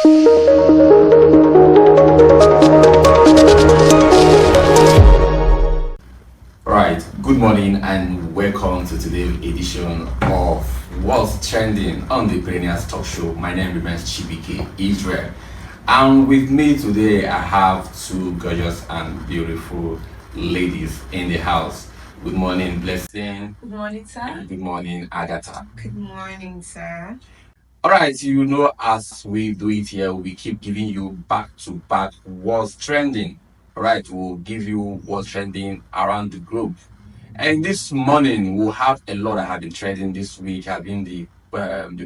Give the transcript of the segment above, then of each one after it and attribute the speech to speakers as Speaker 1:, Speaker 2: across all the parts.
Speaker 1: Right, good morning and welcome to today's edition of What's Trending on the Perennials talk show. My name remains Chibike Israel, and with me today I have two gorgeous and beautiful ladies in the house. Good morning, Blessing.
Speaker 2: Good morning, sir.
Speaker 1: And good morning, Agatha.
Speaker 2: Good morning, sir.
Speaker 1: Alright, you know, as we do it here, we keep giving you back to back what's trending. Alright, we'll give you what's trending around the globe. And this morning, we'll have a lot that have been trending this week, having the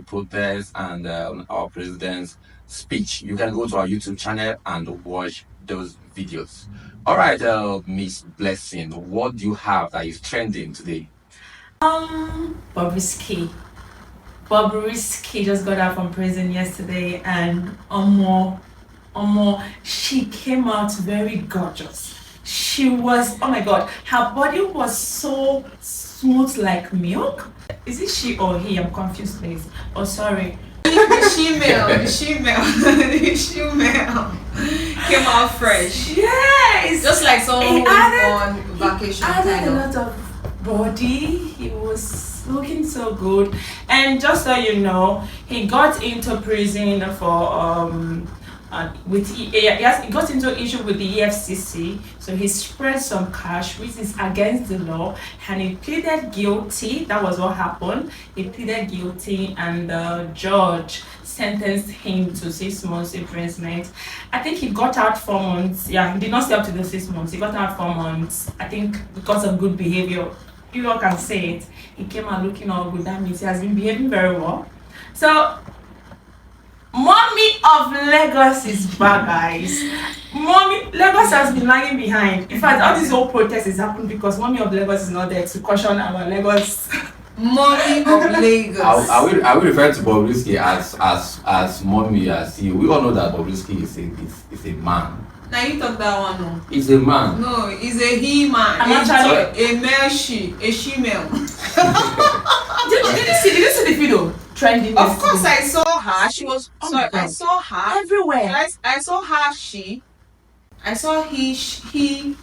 Speaker 1: protests and our president's speech. You can go to our YouTube channel and watch those videos. Alright, Miss Blessing, what do you have that is trending today?
Speaker 2: Bobrisky. Bobrisky just got out from prison yesterday, and she came out very gorgeous. She was, oh my god, her body was so smooth like milk. Is it she or he? I'm confused, please. Oh, sorry.
Speaker 3: The shemale came out fresh.
Speaker 2: Yes!
Speaker 3: Just like someone who's on vacation.
Speaker 2: He added
Speaker 3: kind
Speaker 2: a
Speaker 3: of.
Speaker 2: lot of body. He was looking so good. And just so you know, he got into prison for he got into issue with the EFCC, so he spread some cash which is against the law, and he pleaded guilty. That was what happened. He pleaded guilty, and the judge sentenced him to 6 months imprisonment. I think he got out 4 months. Yeah, he did not stay up to the 6 months. He got out 4 months. I think because of good behavior. People can say it. He came out looking all good. That means he has been behaving very well. So, Mommy of Lagos is back, guys. Lagos has been lagging behind. In fact, all these whole protests is happening because Mommy of Lagos is not there to caution our Lagos.
Speaker 3: Mommy of Lagos.
Speaker 1: I will refer to Bobrisky as mommy as he. We all know that Bobrisky is a man.
Speaker 3: Now you talk that one, no?
Speaker 1: He's a man.
Speaker 3: No, he's a he man.
Speaker 2: I'm actually
Speaker 3: a male she, a she-male.
Speaker 2: Did you see the video trending?
Speaker 3: Of course, I saw her. She was.
Speaker 2: Oh
Speaker 3: sorry,
Speaker 2: my God.
Speaker 3: I saw her
Speaker 2: Everywhere.
Speaker 3: I saw her. She. I saw he. She.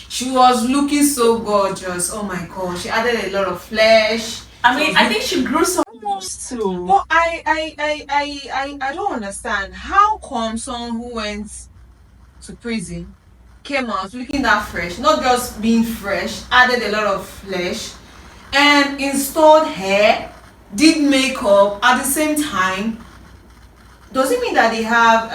Speaker 3: She was looking so gorgeous. Oh my god! She added a lot of flesh.
Speaker 2: I mean, I think she grew some moves too.
Speaker 3: But I don't understand. How come someone who went to prison came out looking that fresh, not just being fresh, added a lot of flesh, and installed hair, did makeup at the same time? Does it mean that they have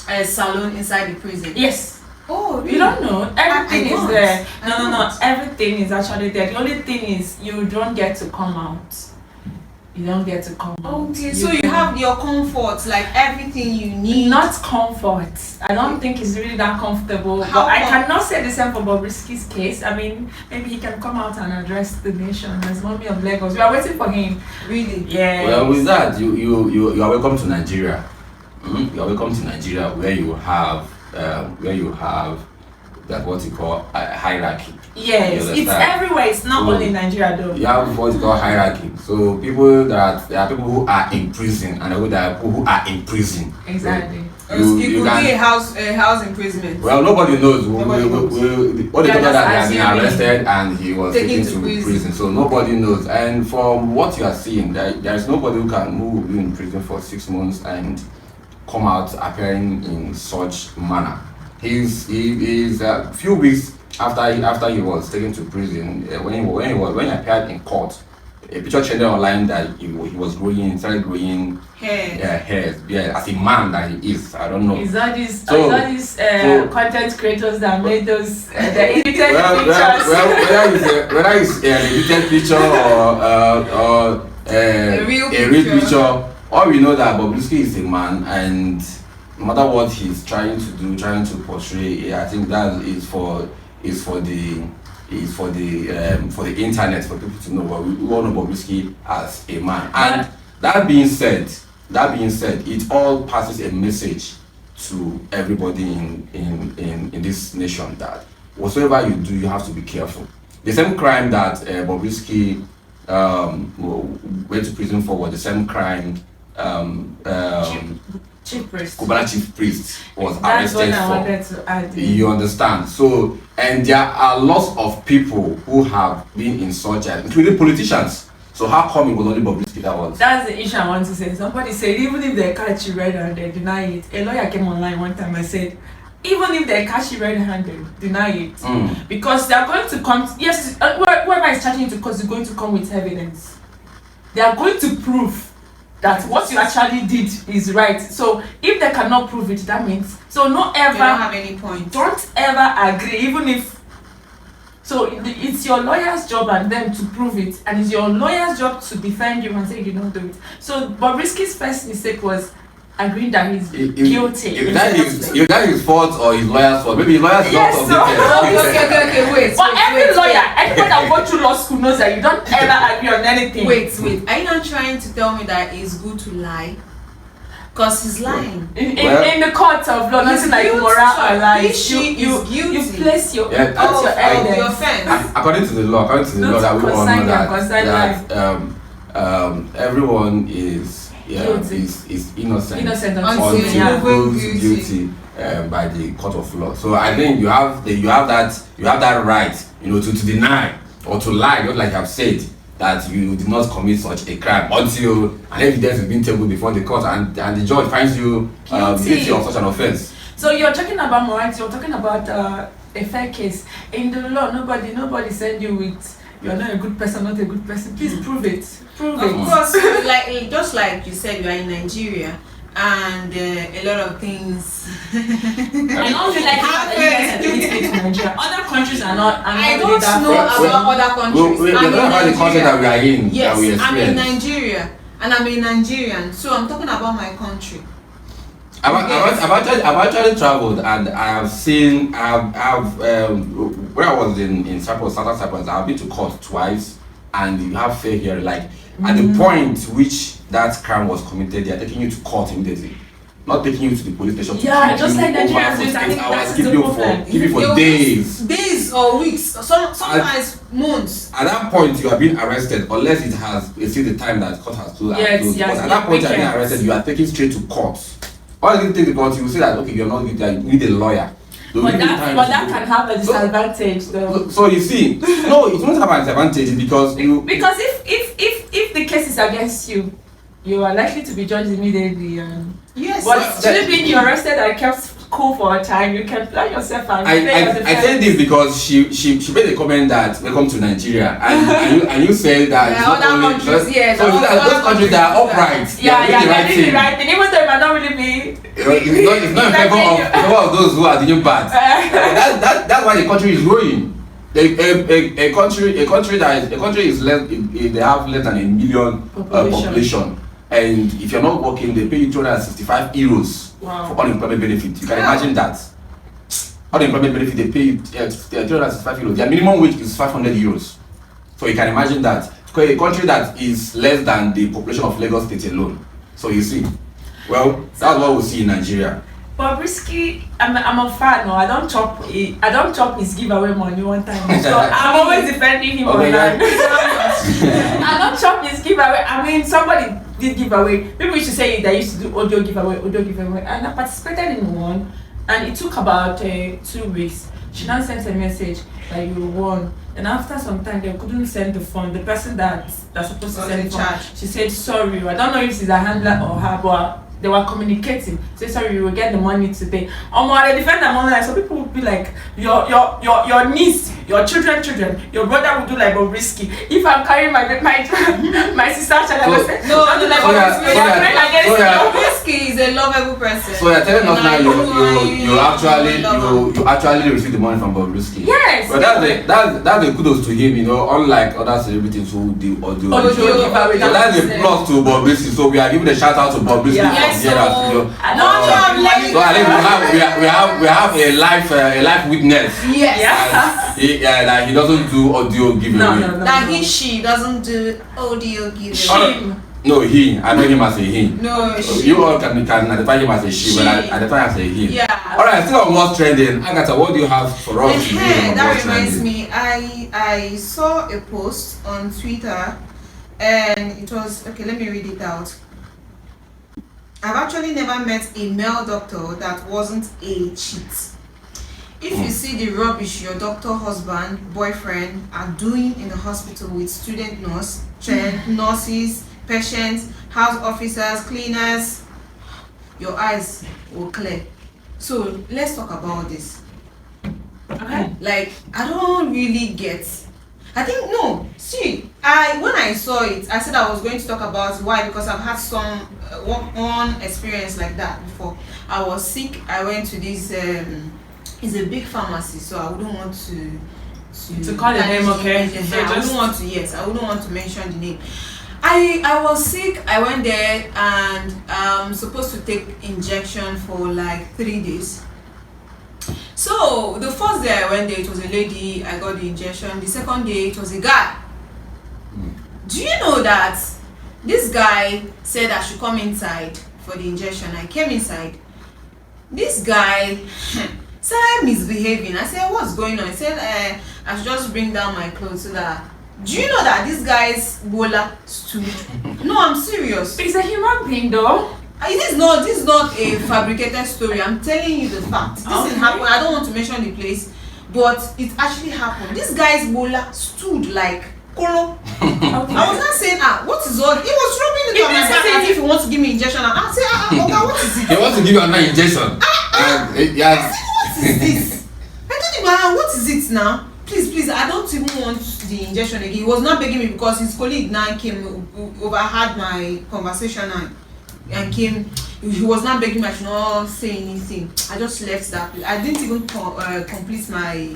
Speaker 3: a salon inside the prison?
Speaker 2: Yes.
Speaker 3: Oh, really?
Speaker 2: You don't know. Everything
Speaker 3: I
Speaker 2: is
Speaker 3: don't.
Speaker 2: there.
Speaker 3: I
Speaker 2: No.
Speaker 3: don't.
Speaker 2: Everything is actually there. The only thing is you don't get to come out. You don't get to come out.
Speaker 3: Okay, so you have your comforts, like everything you need.
Speaker 2: Not comfort. I don't think it's really that comfortable.
Speaker 3: How
Speaker 2: But I
Speaker 3: come?
Speaker 2: cannot say the same for Bobrisky's case. I mean, maybe he can come out and address the nation as Mommy of Lagos. We are waiting for him.
Speaker 3: Really?
Speaker 2: Yeah.
Speaker 1: Well, with that, you are welcome to Nigeria. You are welcome to Nigeria, where you have that what you call a hierarchy.
Speaker 2: Yes,
Speaker 1: You
Speaker 2: it's
Speaker 1: understand?
Speaker 2: everywhere. It's not
Speaker 1: So,
Speaker 2: only in Nigeria though.
Speaker 1: You have what you call hierarchy. So there are people who are in prison, and there are people who are in prison.
Speaker 2: Exactly.
Speaker 3: It could be a house imprisonment.
Speaker 1: Well, nobody knows.
Speaker 3: Nobody knows.
Speaker 1: What they
Speaker 2: Yeah,
Speaker 1: told us that he
Speaker 2: that's
Speaker 1: had been
Speaker 2: assuming.
Speaker 1: arrested and he was
Speaker 3: Taken
Speaker 1: taken
Speaker 3: to
Speaker 1: to
Speaker 3: prison.
Speaker 1: prison. So nobody knows. And from what you are seeing, there is nobody who can move in prison for 6 months and come out appearing in such manner. He's a few weeks after he was taken to prison, when he appeared in court, a picture trended online that he started growing hairs. Yeah, as a man that he is. I don't know.
Speaker 2: Is that these
Speaker 1: So-
Speaker 2: content creators that made those the edited pictures?
Speaker 1: Whether it's an edited picture or
Speaker 3: A real
Speaker 1: picture, all we know that Bobrisky is a man, and no matter what he's trying to portray, I think that is for the internet, for people to know. But we all know Bobrisky as a man. And that being said, it all passes a message to everybody in this nation that whatsoever you do, you have to be careful. The same crime that Bobrisky went to prison for was the same crime
Speaker 2: Chief priest.
Speaker 1: Cubana chief priest was
Speaker 2: That's what
Speaker 1: arrested
Speaker 2: I
Speaker 1: for.
Speaker 2: wanted to add.
Speaker 1: You understand? So, and there are lots of people who have been in such, including politicians. So how come it was only Bobrisky that was?
Speaker 2: That's the issue I want to say. Somebody said even if they catch you red-handed, deny it. A lawyer came online one time and said, even if they catch you red-handed, deny it. Because they are going to come, yes, whoever is charging you to cause is going to come with evidence. They are going to prove that what you actually did is right. So if they cannot prove it, that means, so no ever,
Speaker 3: They don't have any point.
Speaker 2: don't ever agree, even if, so it's your lawyer's job and them to prove it, and it's your lawyer's job to defend you and say you don't do it. So Bobrisky's first mistake was agreeing that he's guilty.
Speaker 1: If that is his fault or his lawyer's fault, maybe his lawyer's
Speaker 2: Yes,
Speaker 1: not
Speaker 3: Okay, wait.
Speaker 2: But every lawyer, anyone that go through law school knows that you don't ever agree on anything.
Speaker 3: Wait. Are you not trying to tell me that it's good to lie? Because he's lying.
Speaker 2: In the court of law, nothing like
Speaker 3: guilty.
Speaker 2: moral or lies.
Speaker 3: She is
Speaker 2: You
Speaker 3: guilty.
Speaker 2: place your,
Speaker 1: Yeah,
Speaker 2: put
Speaker 3: Of
Speaker 2: your
Speaker 3: the
Speaker 2: evidence.
Speaker 3: offense.
Speaker 1: According to the law
Speaker 2: Not
Speaker 1: that we all know
Speaker 2: concern
Speaker 1: that everyone is
Speaker 2: Guilty.
Speaker 1: is innocent
Speaker 2: Innocent
Speaker 3: Until
Speaker 1: until
Speaker 2: yeah.
Speaker 1: proven
Speaker 3: guilty.
Speaker 1: guilty by the court of law. So I think you have that right, to deny or to lie, just like I've said, that you did not commit such a crime until an evidence has been tabled before the court and the judge finds you guilty of such an offense.
Speaker 2: So you're talking about morality, you're talking about a fair case. In the law, nobody send you with you're not a good person, not a good person. Please prove it. Prove
Speaker 3: Of
Speaker 2: it.
Speaker 3: course, just like you said, you are in Nigeria, and a lot of things.
Speaker 2: I don't feel like in Nigeria. Other countries are not.
Speaker 3: I
Speaker 2: really
Speaker 3: don't
Speaker 2: that
Speaker 3: know
Speaker 2: fair.
Speaker 3: about other countries.
Speaker 1: We're
Speaker 3: I'm
Speaker 1: talking about the country that we are in.
Speaker 3: Yes,
Speaker 1: that we
Speaker 3: I'm in
Speaker 1: experience.
Speaker 3: Nigeria, and I'm a Nigerian, so I'm talking about my country.
Speaker 1: I've actually traveled and I have seen where I was in Cyprus, Southern Cyprus, I've been to court twice and you have fair hearing. Like at the point which that crime was committed, they are taking you to court immediately, not taking you to the police station.
Speaker 2: Yeah,
Speaker 1: keep
Speaker 2: just
Speaker 1: you
Speaker 2: like
Speaker 1: over
Speaker 2: Nigerians
Speaker 1: for
Speaker 2: do it. I
Speaker 1: 6
Speaker 2: think
Speaker 1: hours,
Speaker 2: that's
Speaker 1: keep
Speaker 2: the
Speaker 1: you
Speaker 2: problem.
Speaker 1: keep you for
Speaker 3: Your
Speaker 1: days.
Speaker 3: Days or weeks, sometimes months.
Speaker 1: At that point, you are being arrested unless it's the time that court has closed.
Speaker 2: Yes,
Speaker 1: But at that point, you are being arrested. You are taken straight to court. Why you take the court? You will say that okay, you're not guilty. You need a lawyer.
Speaker 2: But that can have a disadvantage, though.
Speaker 1: So you see, no, it won't have an disadvantage because
Speaker 2: if the case is against you, you are likely to be judged immediately.
Speaker 3: Yes.
Speaker 2: But still being arrested and kept cool for a time, you can plan yourself and
Speaker 1: I said this because she made a comment that welcome to Nigeria and you said that it's not
Speaker 3: other
Speaker 1: only
Speaker 3: countries, yes,
Speaker 1: so those countries that are upright, they are doing the right thing.
Speaker 2: Right thing, even though it might not really be.
Speaker 1: It's not in favor of those who are doing bad. That's why the country is growing. A country is less. They have less than a million population. And if you're not working, they pay you 265 euros for unemployment benefit. You can imagine that. Unemployment benefit, they pay you 265 euros. Their minimum wage is 500 euros. So you can imagine that. A country that is less than the population of Lagos State alone. So you see, well, that's what we see in Nigeria.
Speaker 2: Bobrisky, I'm a fan. No, I don't chop his giveaway money one time. So I'm always defending him online. I don't chop his giveaway. I mean, somebody did giveaway. People used to say they used to do audio giveaway, and I participated in one, and it took about 2 weeks. She now sent a message that you won, and after some time they couldn't send the phone. The person that's supposed to send the phone, she said sorry. I don't know if she's a handler or her, but they were communicating. Say sorry, you will get the money today. I defend them online. So people would be like, your niece, your children, your brother would do like Bobrisky. If I'm carrying my sister, I will say
Speaker 3: No,
Speaker 2: don't do like
Speaker 3: Bobrisky.
Speaker 2: Bobrisky.
Speaker 3: Bobrisky is a lovable person.
Speaker 1: So you're telling us now you actually received the money from Bobrisky.
Speaker 2: Yes.
Speaker 1: But that's a kudos to him, unlike other celebrities who do audio.
Speaker 2: giveaway.
Speaker 1: So that's a plus to Bobrisky. So we are giving a shout out to Bobrisky.
Speaker 2: Yeah.
Speaker 1: From here at,
Speaker 3: So
Speaker 1: I think we have a live witness.
Speaker 3: Yes.
Speaker 1: That he doesn't do audio giveaway.
Speaker 2: No.
Speaker 3: That she doesn't do audio giveaway.
Speaker 1: No, he. I know him as a he.
Speaker 3: No, she.
Speaker 1: You all can identify him as a she, but I identify him as a he.
Speaker 3: Yeah.
Speaker 1: Alright, still on what's trending. Agatha, what do you have for us today?
Speaker 3: That reminds me, I saw a post on Twitter, and it was okay. Let me read it out. I've actually never met a male doctor that wasn't a cheat. If you see the rubbish your doctor husband, boyfriend are doing in the hospital with student nurses, patients, house officers, cleaners, your eyes will clear. So let's talk about this.
Speaker 2: Okay.
Speaker 3: Like, I don't really get. I think no. See, when I saw it, I said I was going to talk about why, because I've had some one experience like that before. I was sick. I went to this. It's a big pharmacy, so I wouldn't want to
Speaker 2: call the name, okay?
Speaker 3: I wouldn't want to. Yes, I wouldn't want to mention the name. I was sick. I went there and I'm supposed to take injection for like 3 days. So the first day I went there, it was a lady. I got the injection. The second day, it was a guy. Do you know that this guy said I should come inside for the injection? I came inside. This guy started misbehaving. I said, what's going on? He said, I should just bring down my clothes so that. Do you know that this guy's bola stood? No, I'm serious.
Speaker 2: It's a human being, though.
Speaker 3: This is not a fabricated story. I'm telling you the fact. This didn't happen. I don't want to mention the place, but it actually happened. This guy's bola stood like kolo.
Speaker 2: Okay.
Speaker 3: I was not saying, what is all? He was rubbing it on my back as if he wants to give me injection. I said, okay, what is it?
Speaker 1: He wants to give you another injection.
Speaker 3: I said, what is this? I told him, what is it now? Please, I don't even want the injection again. He was not begging me because his colleague now came, overheard my conversation and came. He was not begging me. I should not say anything. I just left that. I didn't even complete my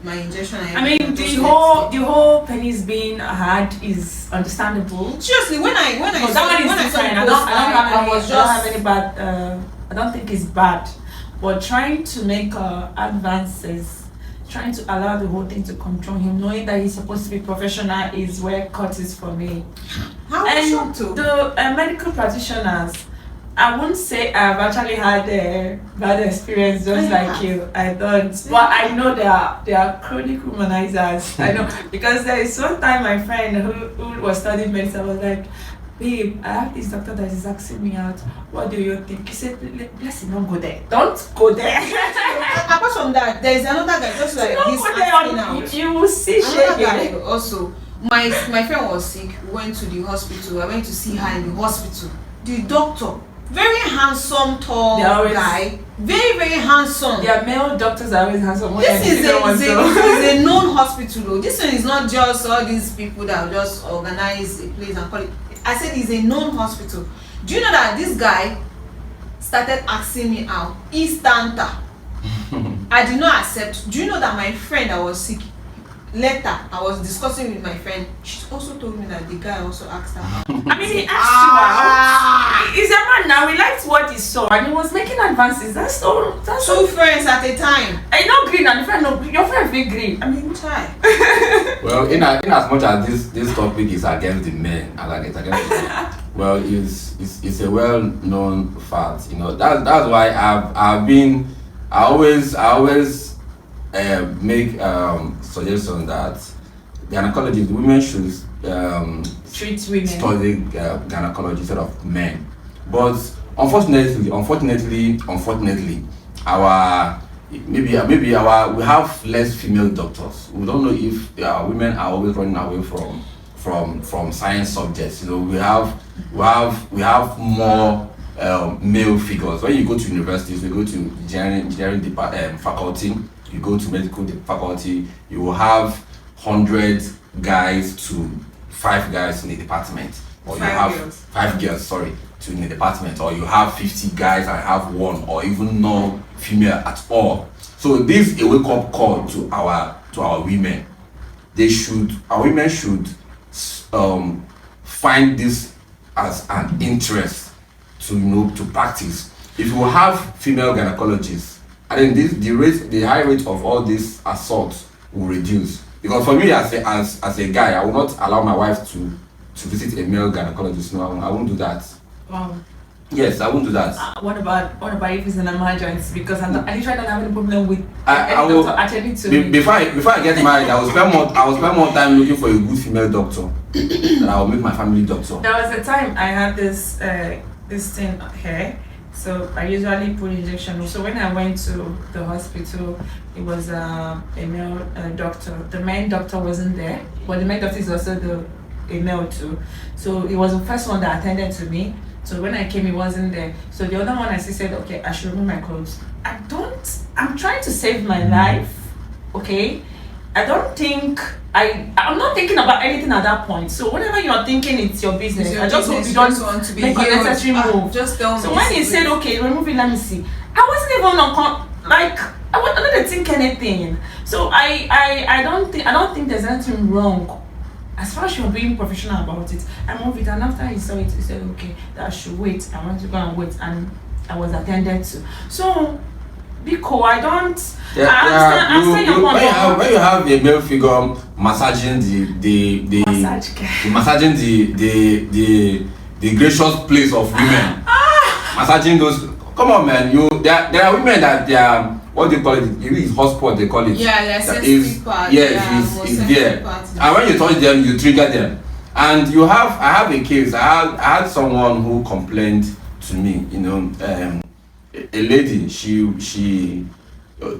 Speaker 3: my injection.
Speaker 2: I mean, the whole pennies being hard is understandable.
Speaker 3: Seriously, when I
Speaker 2: don't think it's bad, but trying to make advances, trying to allow the whole thing to control him, knowing that he's supposed to be professional, is where cut is for me. And the medical practitioners, I wouldn't say I've actually had a bad experience just like you. I don't. But I know they are chronic humanizers. I know, because there is one time my friend who was studying medicine was like, babe, I have this doctor that is asking me out. What do you think? He said, let's not go there. Don't go there.
Speaker 3: Apart from that, there is another guy just like this asking out.
Speaker 2: You will see
Speaker 3: another guy also. My friend was sick. We went to the hospital. I went to see her in the hospital. The doctor, very handsome, tall guy. Very, very handsome.
Speaker 2: Yeah, male doctors are always handsome.
Speaker 3: This is a known hospital though. This one is not just all these people that just organize a place and call it. I said it's a known hospital. Do you know that this guy started asking me out? Instanta. I did not accept. Do you know that my friend that was sick, later I was discussing with my friend, she also told me that the guy also asked her out.
Speaker 2: I mean, he asked you out. He's a man now. He liked what he saw and he was making advances. That's
Speaker 3: two friends at a time.
Speaker 2: I know green and your friend feel green. I mean,
Speaker 3: try.
Speaker 1: Well, in as much as this topic is against the men, and it's against the men, well, it's a well-known fact. You know, that's why I always make suggestions that gynecologists, women should
Speaker 2: treat women,
Speaker 1: study gynecology instead of men. But unfortunately, we have less female doctors. We don't know if women are always running away from science subjects. You know, we have more male figures. When you go to universities, you go to engineering faculty, you go to medical faculty, you will have 100 guys to 5 guys in the department, or you have 5 girls, in the department, or you have 50 guys and have 1 or even no female at all. So this is a wake-up call to our women. Our women should find this as an interest to practice. If you have female gynecologists, I think the high rate of all these assaults will reduce. Because for me as a guy, I will not allow my wife to visit a male gynecologist. No, I won't do that.
Speaker 2: Wow.
Speaker 1: Yes, I won't do that.
Speaker 2: What about if it's an emergency? Because I literally don't have any problem with any doctor attending to me.
Speaker 1: Before I get married, I will spend more time looking for a good female doctor than I will make my family doctor.
Speaker 2: There was a time I had this this thing here. So I usually put injection. So when I went to the hospital, it was a male doctor. The main doctor wasn't there, but the main doctor is also a male too. So it was the first one that attended to me. So when I came, he wasn't there. So the other one, I said, okay, I should remove my clothes. I'm trying to save my life, okay? I don't think, I'm not thinking about anything at that point. So whenever you're thinking, it's your business.
Speaker 3: It's your
Speaker 2: I just hope
Speaker 3: business,
Speaker 2: you
Speaker 3: you
Speaker 2: don't
Speaker 3: just want to be
Speaker 2: make
Speaker 3: healed.
Speaker 2: unnecessary move.
Speaker 3: Just tell me.
Speaker 2: So when he said, okay, remove it, let me see. I wasn't even I didn't think anything. So I don't think there's anything wrong. As far as you're being professional about it, I moved it, and after he saw it, he said, okay, that I should wait. I want to go and wait, and I was attended to. So, because I don't. I understand your point.
Speaker 1: When you have a male figure massaging the massaging the gracious place of women, massaging those. Come on, man. There are women that they are. What do you call it? It's hotspot, they call it.
Speaker 3: Yeah, sensitive part.
Speaker 1: It's there. And when you touch them, you trigger them. And I have a case. I had someone who complained to me. A lady. She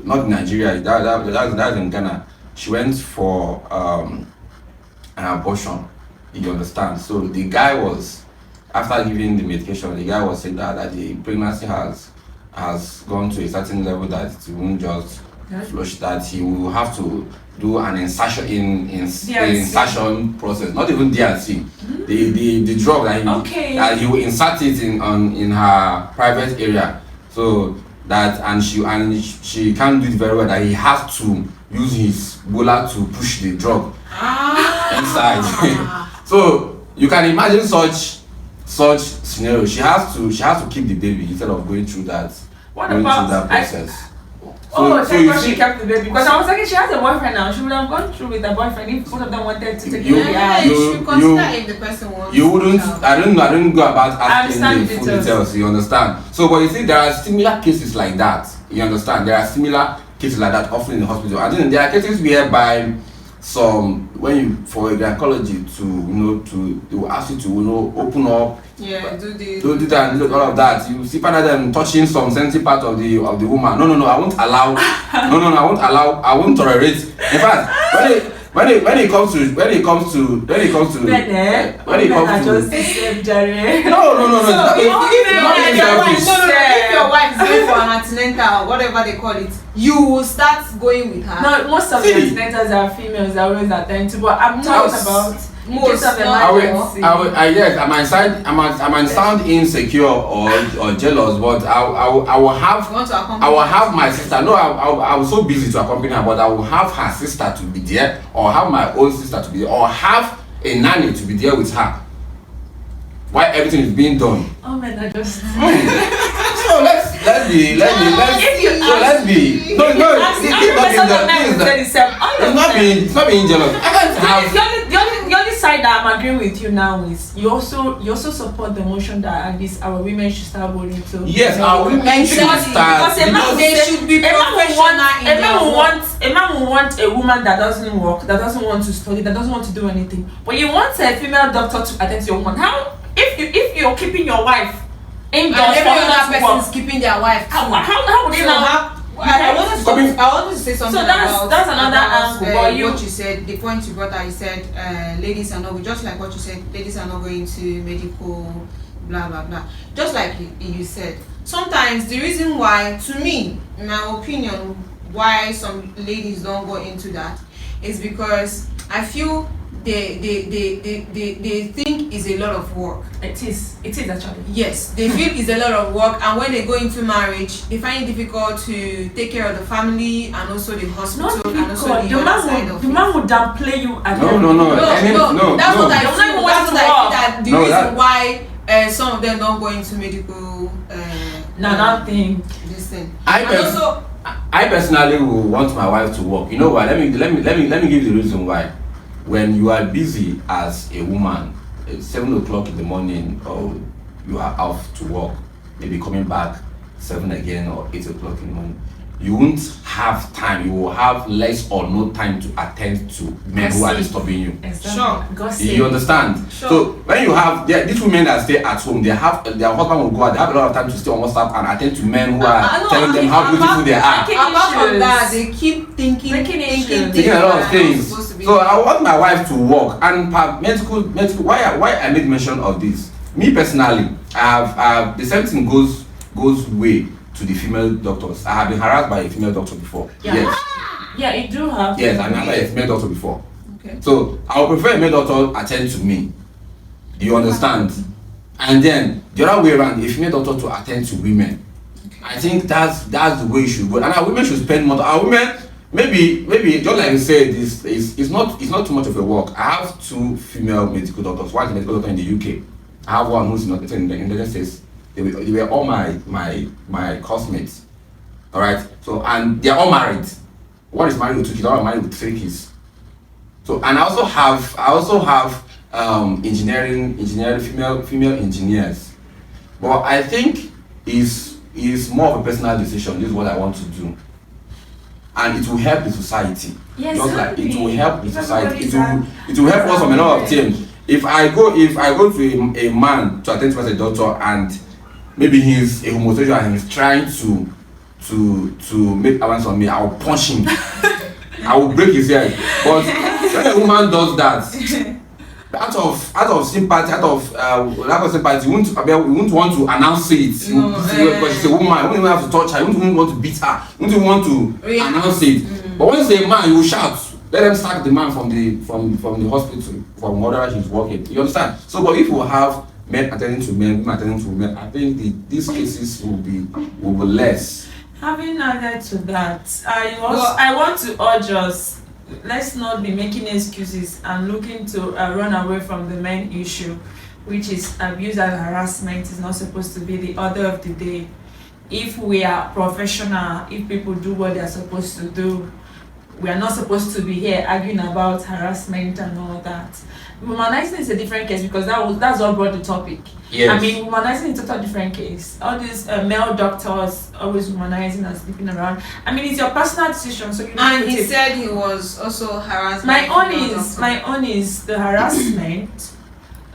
Speaker 1: not in Nigeria. That's in Ghana. She went for an abortion. You understand? So the guy was, after giving the medication, the guy was saying that the pregnancy has gone to a certain level that it won't just flush, that he will have to do an insertion insertion process, not even DRC. The drug that he will insert it in her private area, so that and she can't do it very well, that he has to use his bowler to push the drug inside. So you can imagine such scenario. She has to keep the baby instead of going through that process.
Speaker 2: Thank God she kept the baby, because I was thinking she has a boyfriend now. She would have gone through with a boyfriend if both of them wanted to take the baby out.
Speaker 3: You should consider if the person wants.
Speaker 1: You wouldn't. I don't go about asking the full details. You understand? So, but you see, there are similar cases like that. You understand? There are similar cases like that often in the hospital. And then there are cases whereby when you, for a gynecology they will ask you to open up.
Speaker 3: Yeah, do
Speaker 1: that and do all of that. You see part of them touching some sensitive part of the woman. No, I won't allow. I won't tolerate. In fact, when it comes to no.
Speaker 3: If your wife is going for an antenatal, whatever they call it, you will start going with her.
Speaker 2: No, most of the antenatals are females. I always attend to, but I'm talking about most of them.
Speaker 1: I might sound insecure or jealous, but I will have my sister. No, I was so busy to accompany her, but I will have her sister to be there, or have my own sister to be there, or have a nanny to be there with her while everything is being done.
Speaker 2: Oh man, I just.
Speaker 1: So let's be. It's not being jealous.
Speaker 2: The only side that I'm agreeing with you now is you also support the motion that at least our women should start going to.
Speaker 1: Yes, our women should start.
Speaker 2: Because
Speaker 3: they should be professional.
Speaker 2: A man will want a woman that doesn't work, that doesn't want to study, that doesn't want to do anything. But you want a female doctor to attend to your woman. How if you're keeping your wife indoors
Speaker 3: and every
Speaker 2: for
Speaker 3: other person is
Speaker 2: work,
Speaker 3: keeping their wife?
Speaker 2: how would they now?
Speaker 3: I wanted to say something.
Speaker 2: So that's another angle. But
Speaker 3: what you said, the point you brought out, you said ladies are not, just like what you said, ladies are not going to medical, blah blah blah. Just like you said, sometimes the reason why, to me, in my opinion, why some ladies don't go into that is because I feel they think it's a lot of work.
Speaker 2: It is actually.
Speaker 3: Yes, they feel it's a lot of work, and when they go into marriage, they find it difficult to take care of the family and also the hospital and also
Speaker 2: the man would downplay you at
Speaker 1: No.
Speaker 3: That's what I feel. That the reason why some of them don't go into medical.
Speaker 2: Nothing.
Speaker 3: This thing.
Speaker 1: I personally will want my wife to work. You know why? Let me give you the reason why. When you are busy as a woman, 7 o'clock in the morning, or you are off to work, maybe coming back 7 again or 8 o'clock in the morning, you won't have time. You will have less or no time to attend to men who are disturbing you.
Speaker 2: Exactly.
Speaker 3: Sure.
Speaker 2: Gossip.
Speaker 1: You understand?
Speaker 3: Sure.
Speaker 1: So when you have these women that stay at home, they have their husband will go out. They have a lot of time to stay on WhatsApp and attend to men who are telling them how beautiful they are.
Speaker 3: Apart from that, they keep thinking
Speaker 1: A lot of things. So I want my wife to work and medical. Why I made mention of this? Me personally, I have the same thing goes way to the female doctors. I have been harassed by a female doctor before.
Speaker 2: Yeah.
Speaker 1: Yes.
Speaker 2: Yeah, you do have.
Speaker 1: Yes, I've been harassed by a female doctor before.
Speaker 3: Okay.
Speaker 1: So I would prefer a male doctor attend to me. You understand? And then the other way around, a female doctor to attend to women.
Speaker 3: Okay.
Speaker 1: I think that's the way you should go. And our women should spend more. Our women, maybe just like you said, it's not too much of a work. I have 2 female medical doctors. One is a medical doctor in the UK. I have one who's in the United States. They were all my classmates. All right. So and they're all married. One is married with 2 kids. One is married with 3 kids. So and I also have engineering female engineers. But I think is more of a personal decision. This is what I want to do, and it will help the society.
Speaker 2: Yes,
Speaker 1: Just like it will help the society.
Speaker 2: Everybody's
Speaker 1: It will help us from a lot of things. If I go to a man to attend to as a doctor and maybe he's a homosexual and he's trying to make advance on me, I will punch him. I will break his head. But when a woman does that, out of sympathy, lack of sympathy, we won't want to announce it. Because she's a woman, we won't even have to touch her, we won't even want to beat her, we won't even want to announce it. But when it's a man, you will shout. Let them sack the man from the hospital, from wherever he's working. You understand? So, but if we have men attending to men, women attending to women, I think these cases will be less.
Speaker 2: Having added to that, I want to urge us, let's not be making excuses and looking to run away from the main issue, which is abuse and harassment is not supposed to be the order of the day. If we are professional, if people do what they're supposed to do, we are not supposed to be here arguing about harassment and all that. Womanizing is a different case because that's what brought the topic.
Speaker 1: Yes.
Speaker 2: I mean, womanizing is a total different case. All these male doctors always womanizing and sleeping around. I mean, it's your personal decision, so you.
Speaker 3: And he said he was also harassed.
Speaker 2: My own is the harassment,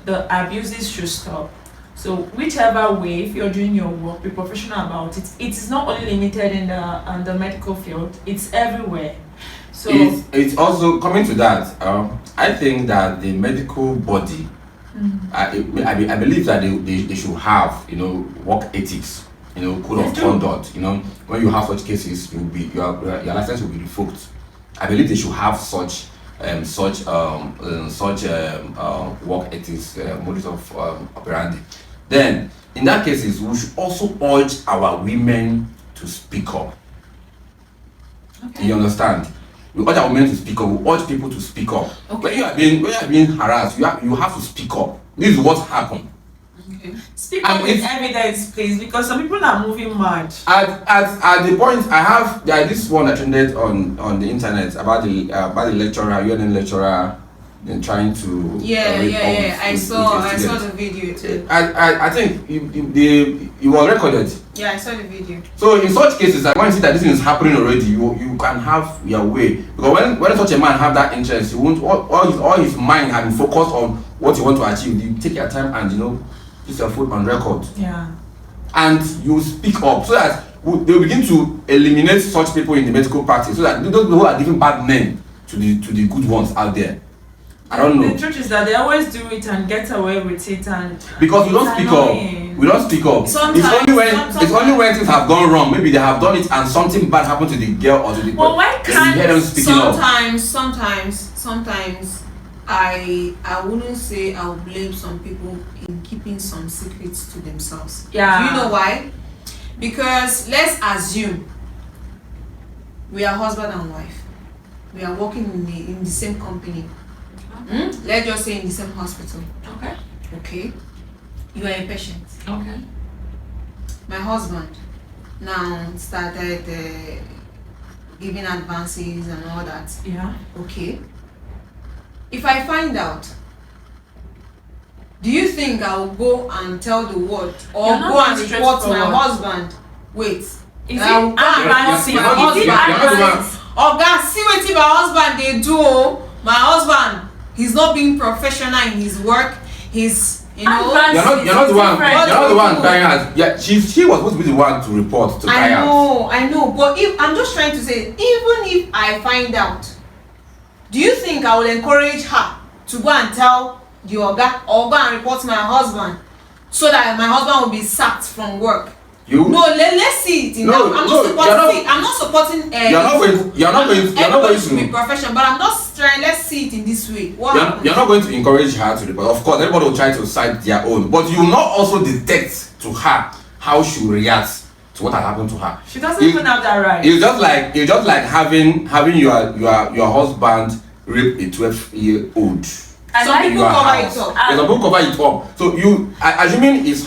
Speaker 2: the abuses should stop. So whichever way, if you're doing your work, be professional about it. It is not only limited in the medical field; it's everywhere. So
Speaker 1: it's also coming to that. I think that the medical body, I believe that they should have work ethics, code of conduct. When you have such cases, your license will be revoked. I believe they should have such work ethics, modus of operandi. Then in that cases, we should also urge our women to speak up.
Speaker 2: okay.
Speaker 1: You understand? We urge our women to speak up. We urge people to speak up.
Speaker 2: Okay.
Speaker 1: When you are being harassed, you have to speak up. This is what happened.
Speaker 3: Okay.
Speaker 2: Speak up with evidence, please, because some people are moving mad.
Speaker 1: At the point I have, this one that trended on the internet about the lecturer, UNN lecturer, and trying to
Speaker 3: I saw the video too.
Speaker 1: I think it was recorded.
Speaker 3: Yeah, I saw the video.
Speaker 1: So in such cases, I want to see that this thing is happening already. You can have your way, because when such a man have that interest, you won't all his mind have been focused on what you want to achieve. You take your time and put your foot on record.
Speaker 2: Yeah.
Speaker 1: And you speak up so that they will begin to eliminate such people in the medical practice, so that those people who are giving bad men to the good ones out there. I don't know.
Speaker 2: The truth is that they always do it and get away with it, and
Speaker 1: because we don't speak up. We don't speak up. It's only when things have gone wrong. Maybe they have done it and something bad happened to the girl or to the boy.
Speaker 2: Well, why can't
Speaker 1: you hear them speaking
Speaker 3: sometimes I wouldn't say I'll blame some people in keeping some secrets to themselves.
Speaker 2: Yeah.
Speaker 3: Do you know why? Because let's assume we are husband and wife. We are working in the same company. Let's just say in the same hospital. Okay. You are a patient.
Speaker 2: Okay.
Speaker 3: My husband now started giving advances and all that.
Speaker 2: Yeah.
Speaker 3: Okay. If I find out, do you think I will go and tell the world or
Speaker 2: You're not
Speaker 3: go and
Speaker 2: being
Speaker 3: report my
Speaker 2: straightforward.
Speaker 3: husband? Wait.
Speaker 2: Is it
Speaker 3: Go and
Speaker 2: advancing?
Speaker 3: report my
Speaker 2: Is it
Speaker 3: husband.
Speaker 2: advancing?
Speaker 3: Oga, see wetin my husband dey do o. My husband, he's not being professional in his work. He's, you know.
Speaker 2: Advancing.
Speaker 1: You're not the one.
Speaker 2: Different.
Speaker 1: You're not the one crying out. Yeah, she was supposed to be the one to report to cry out.
Speaker 3: I know. But if I'm just trying to say, even if I find out, do you think I will encourage her to go and tell the oga or go and report my husband so that my husband will be sacked from work?
Speaker 1: You?
Speaker 3: No, let's see it in
Speaker 1: No,
Speaker 3: that. I'm not supporting.
Speaker 1: You're not going
Speaker 3: to be
Speaker 1: to.
Speaker 3: professional, but I'm just trying. Let's see it in this way. What happens?
Speaker 1: You're not going to encourage her to report. Of course, everybody will try to cite their own, but you will not also detect to her how she will react to what has happened to her.
Speaker 2: She doesn't even have that right.
Speaker 1: It's just like having your husband rape a 12-year-old.
Speaker 3: Some people cover it up.
Speaker 1: Some people cover it up. So you, assuming it's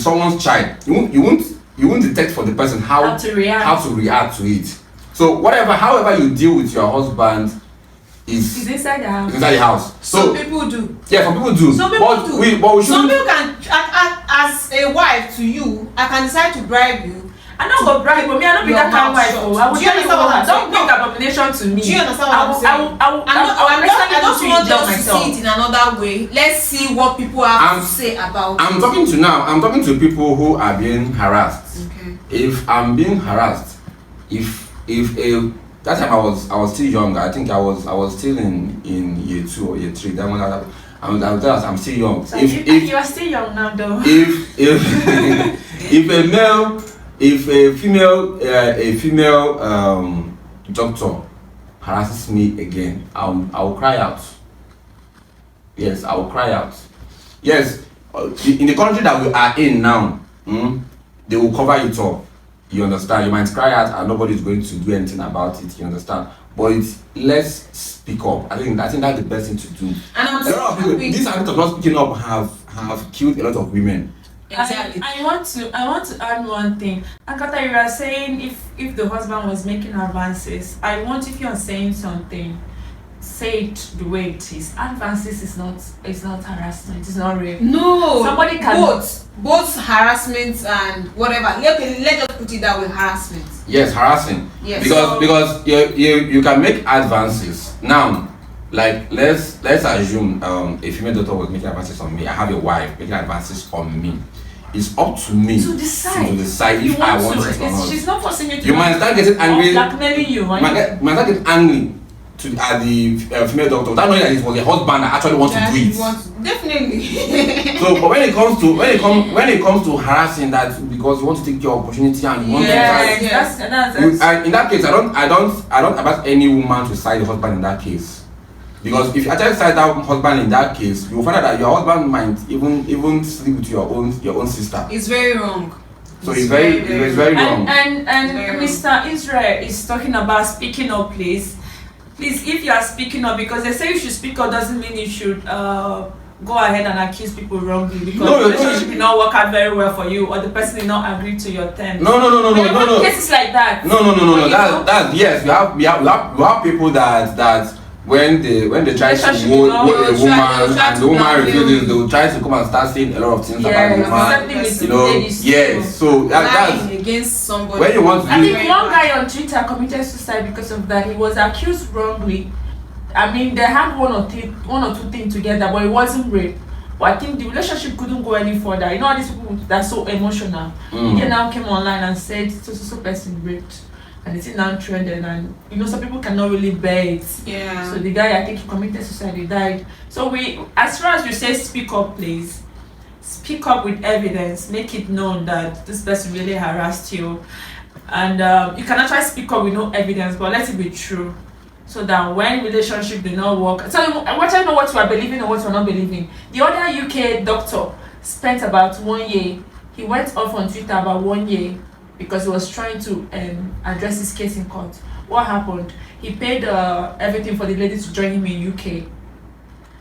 Speaker 1: someone's child, you won't detect for the person how to react to it. So however you deal with your husband is
Speaker 2: inside the house.
Speaker 1: It's inside the house. So
Speaker 3: some people do.
Speaker 1: Yeah, some people do.
Speaker 3: Some people do.
Speaker 1: But we
Speaker 3: some people can, as a wife to you, I can decide to bribe you.
Speaker 2: I'm not gonna bribe, but me, I don't be that kind of wife. I will tell you what, don't bring abomination to me.
Speaker 3: Do you understand what I'm saying? I just want us to see it in another way. Let's see what people have to say about it.
Speaker 1: I'm talking to people who are being harassed.
Speaker 3: Okay.
Speaker 1: If I'm being harassed, that time I was still young. I think I was still in year 2 or year 3. That one I'm still young.
Speaker 2: So if you are still young now, though.
Speaker 1: If a female doctor harasses me again, I will cry out. Yes, I will cry out. Yes, in the country that we are in now, they will cover it up. You understand? You might cry out and nobody is going to do anything about it. You understand? But let's speak up. I think that's the best thing to do.
Speaker 3: And
Speaker 1: a lot of people, this habit of not speaking up have killed a lot of women.
Speaker 2: Exactly. I want to add one thing. Ankata, you are saying if the husband was making advances, I want, if you are saying something, say it the way it is. Advances is not harassment. It's not rape.
Speaker 3: No.
Speaker 2: Somebody can
Speaker 3: both harassment and whatever. Okay, let's just put it that way. Harassment.
Speaker 1: Yes, harassing.
Speaker 3: Yes.
Speaker 1: Because you can make advances now. Like let's assume a female doctor was making advances on me. I have a wife making advances on me. It's up to me
Speaker 2: to decide
Speaker 1: if I want it or not.
Speaker 2: She's not forcing you to.
Speaker 1: You might start getting angry.
Speaker 2: Blackmailing you.
Speaker 1: Might start getting angry at the female doctor without knowing that it was a husband that actually wants to do it.
Speaker 3: Definitely.
Speaker 1: So, but when it comes to harassing that because you want to take your opportunity and you want to
Speaker 2: that's
Speaker 1: in that case, I don't advise any woman to side the husband in that case. Because if you actually side that husband in that case, you will find out that your husband might even sleep with your own sister.
Speaker 3: It's very wrong.
Speaker 1: So it's very wrong.
Speaker 2: And Mr. Israel is talking about speaking up, please, if you are speaking up, because they say you should speak up doesn't mean you should go ahead and accuse people wrongly because the relationship will not work out very well for you or the person will not agree to your terms.
Speaker 1: No.
Speaker 2: Cases like that.
Speaker 1: No. That's yes. We have people that when they try to hold a woman and the woman refuses, they will try to come and start saying a lot of things about the woman. You know, yes. So that's
Speaker 3: against somebody.
Speaker 1: When you want to.
Speaker 2: I think one guy on Twitter committed suicide because of that. He was accused wrongly. I mean, they had one or two things together, but it wasn't rape. But I think the relationship couldn't go any further. You know, all these people that are so emotional. He now came online and said, so person raped. And it's now trending, and you know, some people cannot really bear it.
Speaker 3: Yeah.
Speaker 2: So the guy, I think he committed suicide, he died. So as far as you say, speak up, please. Speak up with evidence. Make it known that this person really harassed you. And you can actually speak up with no evidence, but let it be true. So that when relationship do not work, so what I know what you are believing or what you are not believing. The other UK doctor spent about 1 year. He went off on Twitter about 1 year because he was trying to address his case in court. What happened? He paid everything for the lady to join him in UK.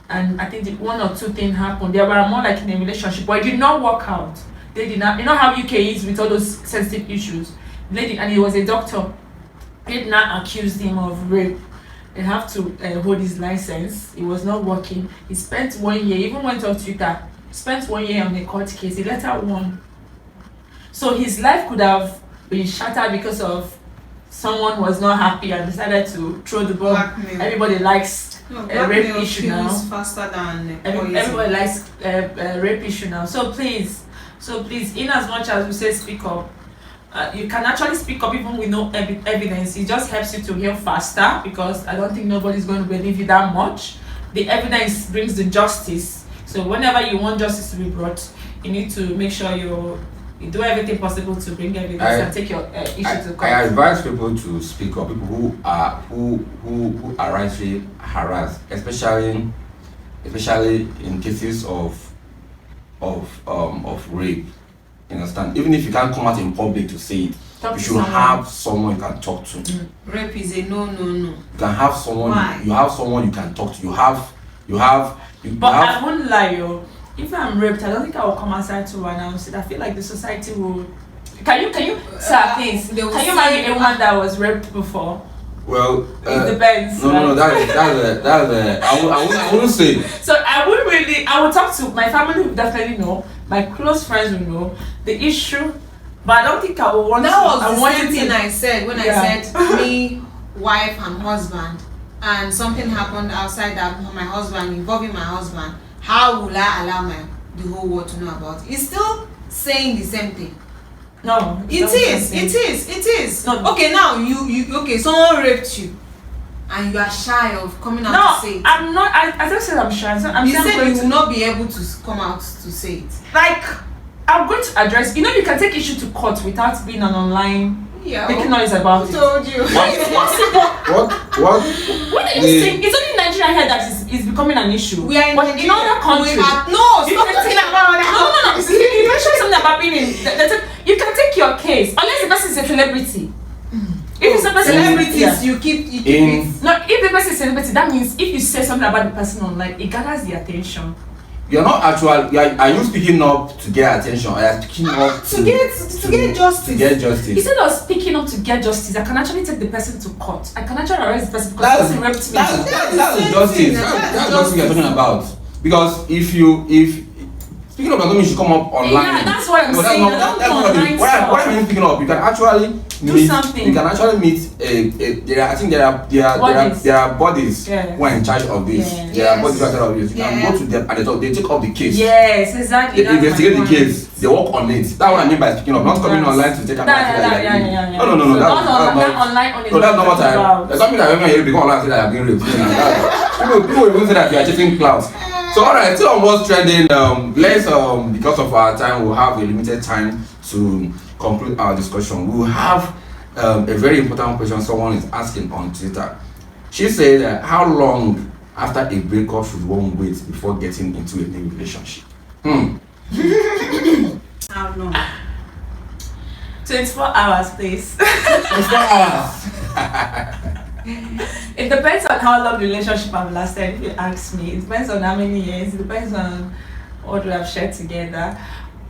Speaker 2: And I think one or two things happened. They were more like in a relationship, but it did not work out. They did not. You know how UK is with all those sensitive issues. Lady, and he was a doctor. They did not accuse him of rape. They have to hold his license. It was not working. He spent 1 year, even went on Twitter, spent 1 year on a court case. He later won. So his life could have been shattered because of someone was not happy and decided to throw the bomb.
Speaker 3: Blackmail.
Speaker 2: Everybody likes
Speaker 3: No,
Speaker 2: a rape
Speaker 3: blackmail
Speaker 2: issue
Speaker 3: kills
Speaker 2: now.
Speaker 3: faster than
Speaker 2: Everybody likes rape issue now. So please, in as much as we say speak up, you can actually speak up even with no evidence. It just helps you to heal faster, because I don't think nobody's going to believe you that much. The evidence brings the justice. So whenever you want justice to be brought, you need to make sure you do everything possible to bring evidence and take your issue to court.
Speaker 1: I advise people to speak up. People who are rightly harassed, especially in cases of rape. You understand? Even if you can't come out in public to say it,
Speaker 2: Talk
Speaker 1: you
Speaker 2: to
Speaker 1: should
Speaker 2: someone.
Speaker 1: have someone you can talk to.
Speaker 3: Rape is a no.
Speaker 1: You can have someone.
Speaker 3: Why?
Speaker 1: You have someone you can talk to. You
Speaker 2: But
Speaker 1: have.
Speaker 2: I wouldn't lie, yo. If I'm raped, I don't think I will come outside to announce it. I feel like the society will. Can you, sir, please?
Speaker 3: They will
Speaker 2: Can you
Speaker 3: see-
Speaker 2: marry a woman that was raped before?
Speaker 1: Well,
Speaker 2: It depends.
Speaker 1: no,
Speaker 2: right?
Speaker 1: I wouldn't say.
Speaker 2: So I would talk to my family, who definitely know, my close friends will know the issue, but I don't think I will want
Speaker 3: That
Speaker 2: to.
Speaker 3: was
Speaker 2: I
Speaker 3: the
Speaker 2: want
Speaker 3: same
Speaker 2: it
Speaker 3: thing
Speaker 2: to-
Speaker 3: I said when
Speaker 2: Yeah.
Speaker 3: I said me, wife and husband, and something happened outside that my husband, involving my husband. How will I allow the whole world to know about it? It's still saying the same thing.
Speaker 2: No,
Speaker 3: It is.
Speaker 2: No.
Speaker 3: Okay, now you okay, someone raped you and you are shy of coming out to say
Speaker 2: No,
Speaker 3: it.
Speaker 2: I'm not. I don't say I'm shy. I'm
Speaker 3: You
Speaker 2: saying I'm
Speaker 3: said
Speaker 2: going
Speaker 3: you
Speaker 2: to-
Speaker 3: will not be able to come out to say it.
Speaker 2: like, I'm going to address. You know, you can take issue to court without being an online
Speaker 3: Yeah.
Speaker 2: making noise about
Speaker 3: Who
Speaker 2: it.
Speaker 3: told you?
Speaker 1: What?
Speaker 2: What are you saying? It's only in Nigeria here that is becoming an issue.
Speaker 3: We are in
Speaker 2: but
Speaker 3: Nigeria.
Speaker 2: in other countries.
Speaker 3: We have, no,
Speaker 2: you
Speaker 3: stop
Speaker 2: can
Speaker 3: talking
Speaker 2: take-
Speaker 3: about that.
Speaker 2: No. You mentioned something about being in. You can take your case unless the person is a celebrity. If it's a person,
Speaker 3: Celebrities, you keep
Speaker 1: In-
Speaker 3: it.
Speaker 2: No, if the person is a celebrity, that means if you say something about the person online, it gathers the attention.
Speaker 1: You're not actual. Are you speaking up to get attention? Or are you speaking up
Speaker 3: To get justice.
Speaker 1: To get justice.
Speaker 2: Instead of speaking up to get justice, I can actually take the person to court. I can actually arrest the person because the person raped me.
Speaker 1: That's
Speaker 3: the same
Speaker 1: justice.
Speaker 3: thing.
Speaker 1: That's
Speaker 3: That's
Speaker 1: justice you're talking about. Because if speaking of that, means you come up online.
Speaker 2: Yeah, that's what I'm
Speaker 1: No,
Speaker 2: saying. I don't do online
Speaker 1: Why
Speaker 2: stuff.
Speaker 1: am I speaking up? You can actually
Speaker 2: Do
Speaker 1: meet.
Speaker 2: something.
Speaker 1: You can actually meet. I think
Speaker 2: Bodies.
Speaker 1: there are bodies
Speaker 2: Yeah.
Speaker 1: who are in charge of this.
Speaker 2: Yeah.
Speaker 1: There are bodies who are in charge of this. You can
Speaker 3: Yeah.
Speaker 1: go to them and they take up the case.
Speaker 2: Yes, exactly.
Speaker 1: They
Speaker 2: that's my
Speaker 1: investigate the
Speaker 2: point.
Speaker 1: case. They work on it. That's what I mean by speaking up. Not coming
Speaker 2: Yes.
Speaker 1: online to take an
Speaker 2: Yeah.
Speaker 1: No.
Speaker 2: So
Speaker 1: That's
Speaker 2: not online on
Speaker 1: no, that's not what
Speaker 2: about.
Speaker 1: There's something that everyone here become online and say that I'm being raped. People even say that you are chasing clouds. So alright, still on what's trending. Let's because of our time, we'll have a limited time to conclude our discussion. We'll have a very important question someone is asking on Twitter. She said, how long after a breakup should one wait before getting into a new relationship?
Speaker 3: How long?
Speaker 2: 24 hours, please.
Speaker 1: 24 hours.
Speaker 2: It depends on how long the relationship have lasted, if you ask me. It depends on how many years. It depends on what we have shared together.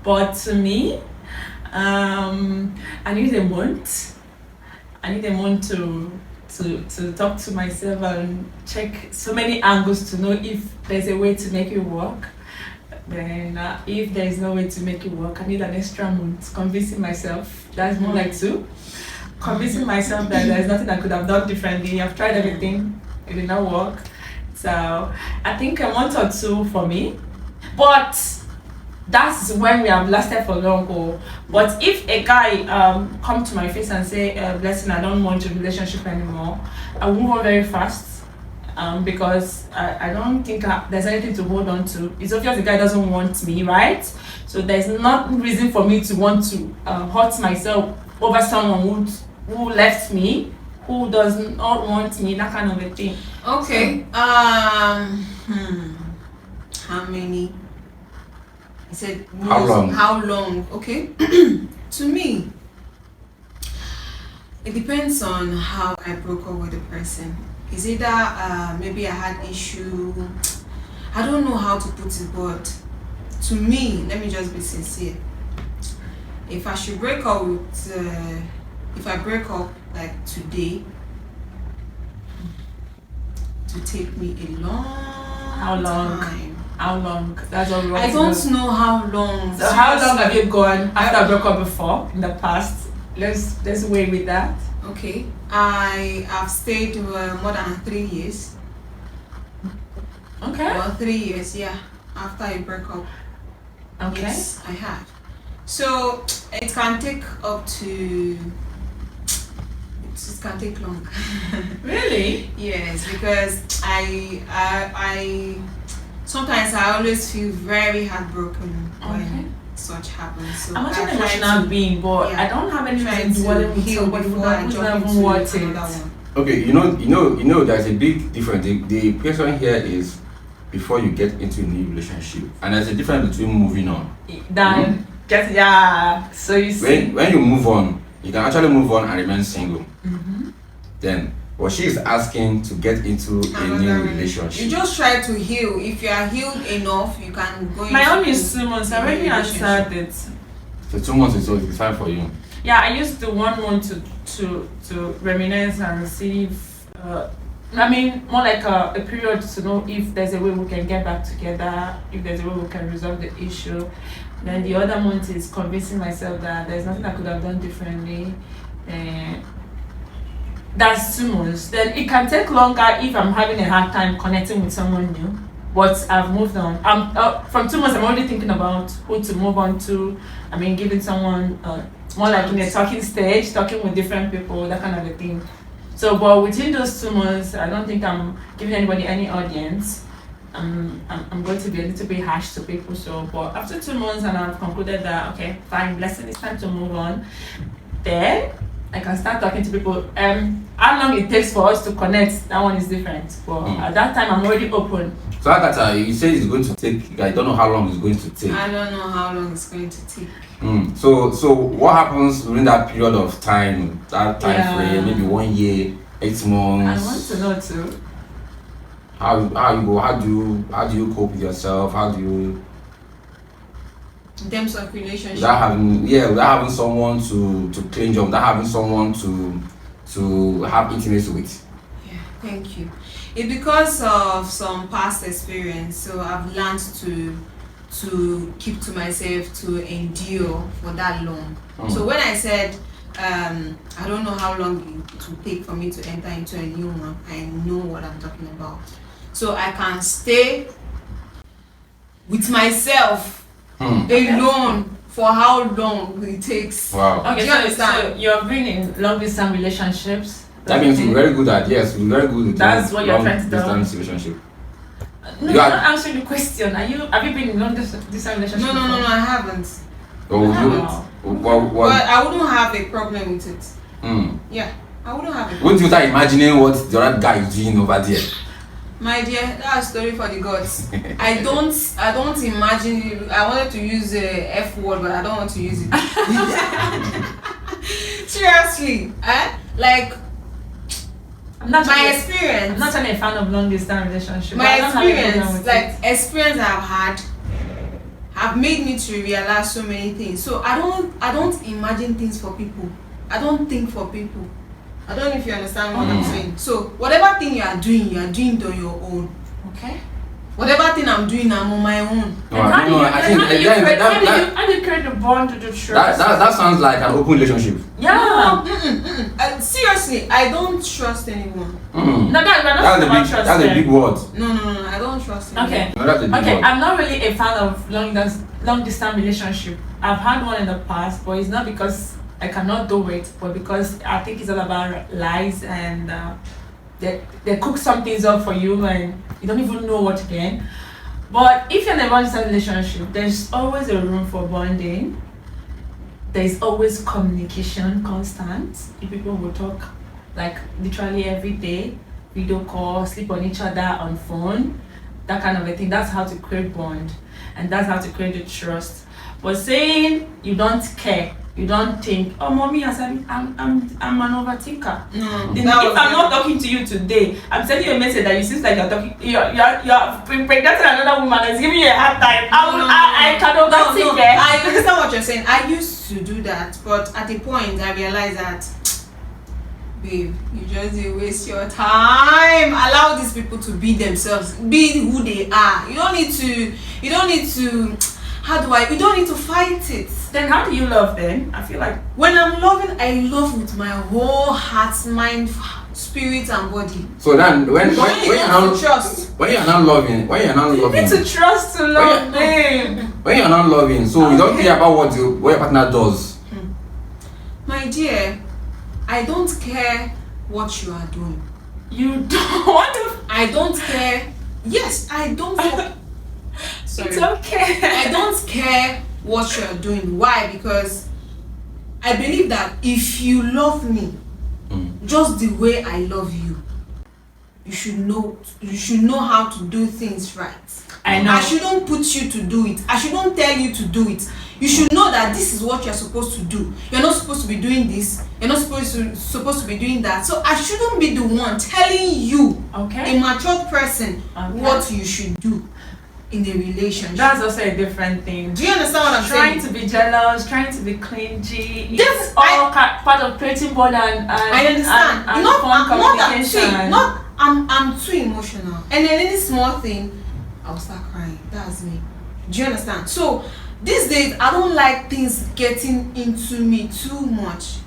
Speaker 2: But to me, I need a month. I need a month to talk to myself and check so many angles to know if there's a way to make it work. Then if there is no way to make it work, I need an extra month convincing myself. That's more like 2. Convincing myself that there's nothing I could have done differently. I've tried everything, it did not work. So I think a month or 2 for me. But that's when we have lasted for long. But if a guy come to my face and say, "Blessing, I don't want your relationship anymore," I will move on very fast. Because I don't think there's anything to hold on to. It's obvious the guy doesn't want me, right? So there's not reason for me to want to hurt myself over someone who left me, who does not want me, that kind of a thing.
Speaker 3: Okay. How many? I said
Speaker 1: How long?
Speaker 3: How long? Okay. To me, it depends on how I broke up with the person. Is either maybe I had issue. I don't know how to put it, but to me, let me just be sincere. If I should break up with, if I break up like today, it will take me a long time.
Speaker 2: How long? That's what
Speaker 3: I don't know how long.
Speaker 2: So how long have you gone after I broke up before in the past? let's wait with that.
Speaker 3: Okay. I have stayed more than 3 years.
Speaker 2: Okay.
Speaker 3: Well, 3 years, yeah. After I broke up.
Speaker 2: Okay.
Speaker 3: Yes, I have. So it can take up to. It can take long.
Speaker 2: Really?
Speaker 3: Yes, because I sometimes I always feel very heartbroken
Speaker 2: Okay.
Speaker 3: when such happens. So
Speaker 2: I'm actually
Speaker 3: I
Speaker 2: an
Speaker 3: try
Speaker 2: emotional
Speaker 3: to-
Speaker 2: being, but
Speaker 3: yeah,
Speaker 2: I don't have any
Speaker 3: try
Speaker 2: reason
Speaker 3: to
Speaker 2: dwelling with
Speaker 3: heal
Speaker 2: somebody
Speaker 3: before I
Speaker 2: who's
Speaker 3: jump
Speaker 2: not even
Speaker 3: into
Speaker 2: worth it.
Speaker 3: another one.
Speaker 1: Okay, there's a big difference. The question here is before you get into a new relationship, and there's a difference between moving on.
Speaker 2: Then get yeah. So you see.
Speaker 1: When you move on, you can actually move on and remain single.
Speaker 2: Mm-hmm.
Speaker 1: Then what she is asking to get into a new relationship.
Speaker 3: You just try to heal. If you are healed enough, you can go.
Speaker 2: My own
Speaker 3: into
Speaker 2: is 2 months. I already answered it.
Speaker 1: So 2 months is it's fine for you.
Speaker 2: Yeah, I used the 1 month to reminisce and see if, I mean, more like a period to know if there's a way we can get back together, if there's a way we can resolve the issue. Then the other month is convincing myself that there's nothing I could have done differently. That's 2 months. Then it can take longer if I'm having a hard time connecting with someone new. But I've moved on. From 2 months, I'm already thinking about who to move on to. I mean, giving someone more like in a talking stage, talking with different people, that kind of a thing. So, but within those 2 months, I don't think I'm giving anybody any audience. I'm going to be a little bit harsh to people. So, but after 2 months, and I've concluded that okay, fine, blessing, it's time to move on. Then I can start talking to people. How long it takes for us to connect, that one is different. But at that time, I'm already open.
Speaker 1: So that you say it's going to take. I don't know how long it's going to take.
Speaker 3: I don't know how long it's going to take.
Speaker 1: So what happens during that period of time? That time
Speaker 2: Yeah.
Speaker 1: frame, maybe 1 year, 8 months.
Speaker 2: I want to know too.
Speaker 1: How you go? How do you cope with yourself? How do you
Speaker 3: In terms of relationship.
Speaker 1: without having someone to clinch on, without having someone to have intimacy with?
Speaker 3: Yeah, thank you. It's because of some past experience, so I've learned to keep to myself, to endure for that long. So when I said I don't know how long it will take for me to enter into a new one, I know what I'm talking about. So I can stay with myself alone for how long it takes.
Speaker 1: Wow.
Speaker 2: Okay,
Speaker 3: Do you understand?
Speaker 2: so you've been in long distance relationships.
Speaker 1: That means you're very good at you're very good at
Speaker 2: That's what you're trying to do.
Speaker 1: distance relationship.
Speaker 2: No, you're not answering the question. Have you been in long distance relationship?
Speaker 3: No, I haven't.
Speaker 1: Or would you?
Speaker 2: Wow.
Speaker 3: But I wouldn't have a problem with it.
Speaker 1: Hmm.
Speaker 3: Yeah, I wouldn't have a problem.
Speaker 1: Wouldn't you start imagining what the other guy is doing over there?
Speaker 3: My dear, that's a story for the gods. I don't imagine it. I wanted to use the F word, but I don't want to use it. Seriously, like
Speaker 2: I'm not
Speaker 3: my
Speaker 2: really-
Speaker 3: experience.
Speaker 2: I'm not really a fan of long distance relationship.
Speaker 3: My
Speaker 2: but I don't have a problem
Speaker 3: experience,
Speaker 2: with
Speaker 3: like
Speaker 2: it.
Speaker 3: experience I've had, have made me to realize so many things. So I don't imagine things for people. I don't think for people. I don't know if you understand what I'm saying. So whatever thing you are doing it on your own.
Speaker 2: Okay.
Speaker 3: Whatever thing I'm doing, I'm on my own.
Speaker 1: No, I think
Speaker 2: How do you create the bond to the trust?
Speaker 1: that sounds like an open relationship.
Speaker 2: Yeah.
Speaker 3: Seriously, I don't trust anyone.
Speaker 2: No,
Speaker 1: That's a big word.
Speaker 3: No, I don't trust anyone.
Speaker 2: Okay.
Speaker 1: No, that's a big
Speaker 2: Okay,
Speaker 1: word.
Speaker 2: I'm not really a fan of long distance relationship. I've had one in the past, but it's not because I cannot do it, but because I think it's all about lies and they cook some things up for you and you don't even know what again. But if you're in a long distance relationship, there's always a room for bonding. There's always communication constant. If people will talk like literally every day, video call, sleep on each other on phone, that kind of a thing. That's how to create bond, and that's how to create the trust. But saying you don't care, you don't think, oh mommy, I'm an overthinker.
Speaker 3: No,
Speaker 2: If I'm not talking to you today, I'm sending you a message that you seems like you're impregnating another woman that's giving you a hard time. I can overthink it.
Speaker 3: I understand what you're saying. I used to do that, but at a point I realized that, babe, you just dey waste your time. Allow these people to be themselves, be who they are. You don't need to How do I? You don't need to fight it.
Speaker 2: Then how do you love then? I feel like
Speaker 3: When I'm loving, I love with my whole heart, mind, spirit, and body.
Speaker 1: So then, when
Speaker 3: You
Speaker 1: you're
Speaker 3: need
Speaker 1: not
Speaker 3: to trust.
Speaker 1: when you're not loving,
Speaker 2: you need to trust to love, babe.
Speaker 1: when you're not loving, so you don't care about what your partner does.
Speaker 3: My dear, I don't care what you are doing.
Speaker 2: You don't want to.
Speaker 3: I don't care. Yes, I don't. Sorry.
Speaker 2: It's okay.
Speaker 3: I don't care what you are doing. Why? Because I believe that if you love me just the way I love you, you should know how to do things right.
Speaker 2: I know.
Speaker 3: I shouldn't put you to do it. I shouldn't tell you to do it. You should know that this is what you're supposed to do. You're not supposed to be doing this. You're not supposed to be doing that. So I shouldn't be the one telling you,
Speaker 2: Okay.
Speaker 3: a mature person,
Speaker 2: Okay.
Speaker 3: what you should do in a relationship.
Speaker 2: That's also a different thing.
Speaker 3: Do you understand what I'm
Speaker 2: Trying
Speaker 3: saying?
Speaker 2: to be jealous, trying to be clingy.
Speaker 3: Yes,
Speaker 2: It's all part of creating bond and
Speaker 3: I understand.
Speaker 2: and
Speaker 3: Not
Speaker 2: fun communication.
Speaker 3: I'm too emotional. And then any small thing, I'll start crying. That's me. Do you understand? So these days I don't like things getting into me too much.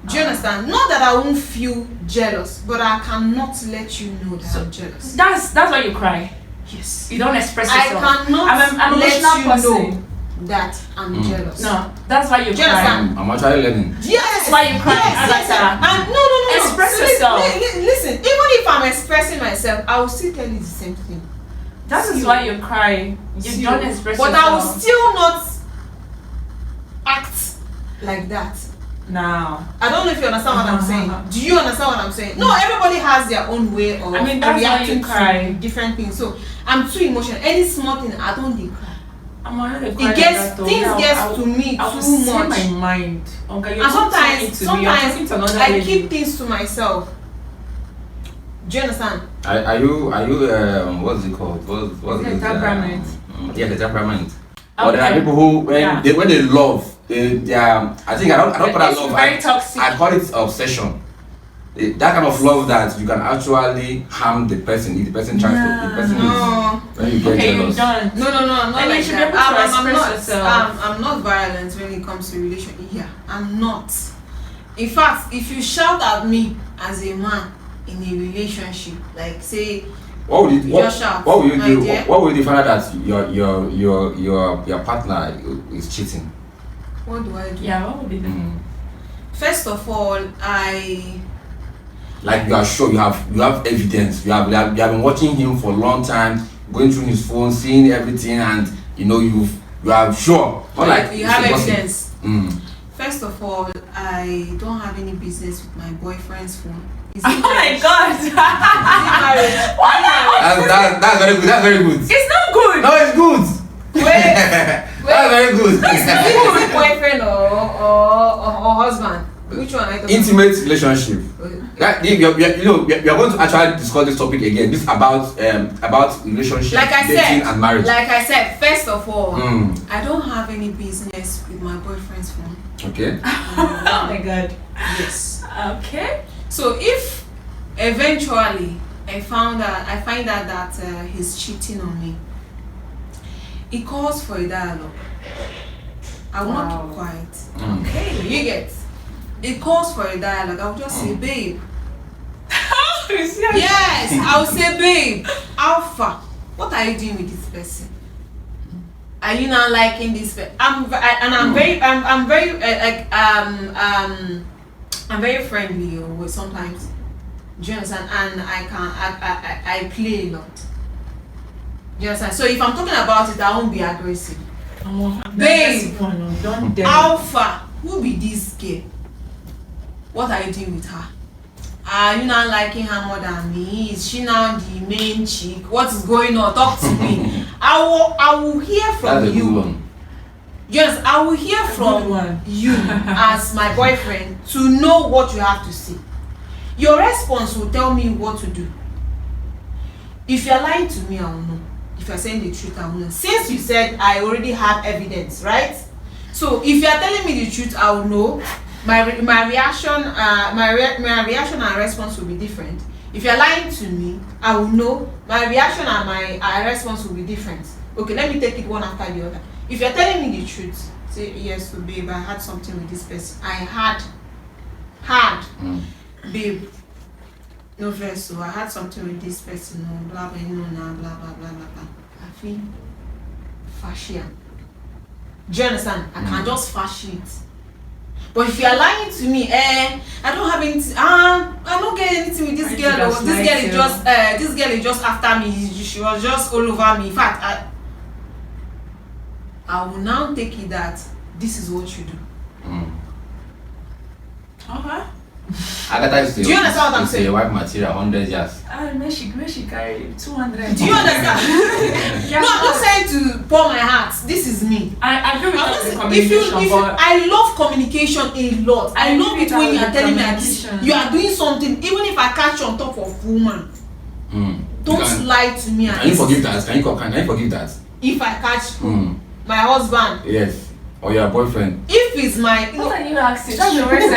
Speaker 3: Do you understand? Not that I won't feel jealous, but I cannot let you know that I'm jealous.
Speaker 2: That's why you cry.
Speaker 3: Yes.
Speaker 2: You don't express
Speaker 3: I
Speaker 2: yourself.
Speaker 3: cannot
Speaker 2: I'm an
Speaker 3: let
Speaker 2: emotional
Speaker 3: you
Speaker 2: person.
Speaker 3: know that I'm jealous.
Speaker 2: No, that's why you
Speaker 3: Do you
Speaker 2: cry.
Speaker 3: understand?
Speaker 1: I'm actually learning.
Speaker 3: Yes.
Speaker 2: That's why you cry.
Speaker 3: Yes.
Speaker 2: Alaka.
Speaker 3: No.
Speaker 2: Express
Speaker 3: So
Speaker 2: yourself.
Speaker 3: Listen, even if I'm expressing myself, I will still tell you the same thing.
Speaker 2: That is why you cry. You don't express
Speaker 3: but
Speaker 2: yourself.
Speaker 3: I will still not act like that.
Speaker 2: No.
Speaker 3: I don't know if you understand what I'm saying. Do you understand what I'm saying? No, everybody has their own way of
Speaker 2: I mean, that's why
Speaker 3: reacting
Speaker 2: you cry.
Speaker 3: to different things. So I'm too emotional. Any small thing, I don't dey cry.
Speaker 2: I'm already
Speaker 3: It gets things gets to me
Speaker 2: I will
Speaker 3: too
Speaker 2: see
Speaker 3: much.
Speaker 2: my mind. Okay, you're
Speaker 3: And
Speaker 2: not talking to me. You're talking
Speaker 3: sometimes
Speaker 2: to another
Speaker 3: I
Speaker 2: lady.
Speaker 3: keep things to myself. Do you understand?
Speaker 1: Are you what's it called? What's
Speaker 2: Is it
Speaker 1: this,
Speaker 2: temperament?
Speaker 1: Yeah, the temperament. But there are
Speaker 2: Okay.
Speaker 1: people who
Speaker 2: Yeah.
Speaker 1: when they love, they are. I think I don't call that
Speaker 2: It's
Speaker 1: love.
Speaker 2: very toxic.
Speaker 1: I call it obsession. That kind of love that you can actually harm the person if the person tries to. The person is
Speaker 3: No.
Speaker 1: when you get
Speaker 2: Okay, you
Speaker 1: jealous.
Speaker 2: don't.
Speaker 3: No, I'm not
Speaker 2: And you
Speaker 3: like
Speaker 2: should be
Speaker 3: that.
Speaker 2: able to
Speaker 3: I'm
Speaker 2: express
Speaker 3: not.
Speaker 2: yourself.
Speaker 3: I'm not violent when it comes to relationship. Yeah, I'm not. In fact, if you shout at me as a man in a relationship, like say,
Speaker 1: What would you
Speaker 3: Just shout,
Speaker 1: what will you
Speaker 3: my
Speaker 1: do?
Speaker 3: dear.
Speaker 1: What will you find out that your partner is cheating?
Speaker 3: what do I do?
Speaker 2: Yeah, what would be the
Speaker 3: First of all,
Speaker 1: Like you are sure you have evidence. You have been watching him for a long time, going through his phone, seeing everything, and you are sure. Not like
Speaker 3: you have
Speaker 1: it's a gossip.
Speaker 3: evidence.
Speaker 1: Mm.
Speaker 3: First of all, I don't have any business with my boyfriend's phone. Is
Speaker 2: Oh
Speaker 3: he
Speaker 2: my
Speaker 3: married?
Speaker 2: god!
Speaker 3: Is he married?
Speaker 1: That's very good. That's very good.
Speaker 2: It's not good!
Speaker 1: No, it's good.
Speaker 3: Wait,
Speaker 1: That's very good.
Speaker 3: is it boyfriend or husband? Which one? I don't know.
Speaker 1: Intimate relationship. That we are going to actually discuss this topic again. This about relationship,
Speaker 3: Like I
Speaker 1: dating,
Speaker 3: said,
Speaker 1: and marriage.
Speaker 3: first of all,
Speaker 1: Mm.
Speaker 3: I don't have any business with my boyfriend's phone.
Speaker 1: Okay.
Speaker 2: Oh my god.
Speaker 3: Yes.
Speaker 2: Okay.
Speaker 3: So if eventually I find out that he's cheating on me, it calls for a dialogue. I will not
Speaker 2: Wow.
Speaker 3: keep quiet.
Speaker 1: Mm.
Speaker 2: Okay.
Speaker 3: You get? It calls for a dialogue. I'll just say, babe. Yes, I'll say, babe. Alpha, what are you doing with this person? Are you not liking this person? I'm very friendly with sometimes. Do you understand? And I play a lot. Do you understand? So if I'm talking about it, I won't be aggressive. Babe.
Speaker 2: Don't dare.
Speaker 3: Alpha, who be this girl? What are you doing with her? Are you not liking her more than me? Is she now the main chick? What is going on? Talk to me. I will hear from
Speaker 1: That's a good
Speaker 3: you.
Speaker 1: one.
Speaker 3: Yes, I will hear
Speaker 2: Good
Speaker 3: from
Speaker 2: one.
Speaker 3: you as my boyfriend to know what you have to say. Your response will tell me what to do. If you're lying to me, I will know. If you're saying the truth, I will know. Since you said I already have evidence, right? So if you're telling me the truth, I will know. My reaction and response will be different. If you're lying to me, I will know. My reaction and my response will be different. Okay, let me take it one after the other. If you're telling me the truth, say yes, so babe, I had something with this person. I had, babe. No verse, so I had something with this person, no, blah blah, no, nah, blah blah blah blah blah. I feel fashion. Do you understand? I can just fashion it. But if you are lying to me, I don't have anything. I don't get anything with this girl. Or this girl is just after me. She was just all over me. In fact, I will now take it that this is what you do.
Speaker 2: Okay.
Speaker 1: Agatha used to.
Speaker 3: Do you understand what I'm saying?
Speaker 1: Wife material 100 years.
Speaker 2: Where she carried 200.
Speaker 3: Do you understand?
Speaker 2: Yeah,
Speaker 3: No, I'm not saying to pour my heart. This is me.
Speaker 2: I agree with
Speaker 3: I'm
Speaker 2: the
Speaker 3: not saying,
Speaker 2: communication, but
Speaker 3: I love communication a lot. I love it when you are telling me that you are doing something, even if I catch you on top of woman. Don't lie to me.
Speaker 1: Can you forgive that? Can you forgive that?
Speaker 3: If I catch my husband.
Speaker 1: Yes. Or your boyfriend.
Speaker 3: If it's my
Speaker 2: what are you asking? That's the worst.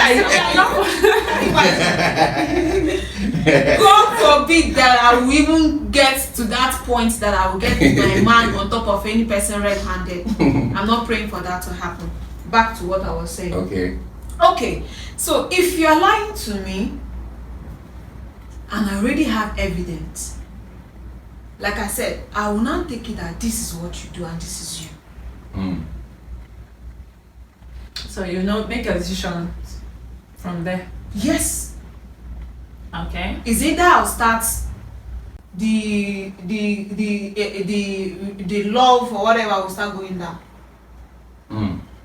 Speaker 3: God forbid that I will even get to that point that I will get my man on top of any person red-handed. I'm not praying for that to happen. Back to what I was saying. Okay. So if you are lying to me and I already have evidence, like I said, I will not take it that this is what you do and this is you.
Speaker 2: So make a decision from there.
Speaker 3: Yes.
Speaker 2: Okay.
Speaker 3: Is either I'll start the love or whatever will start going down.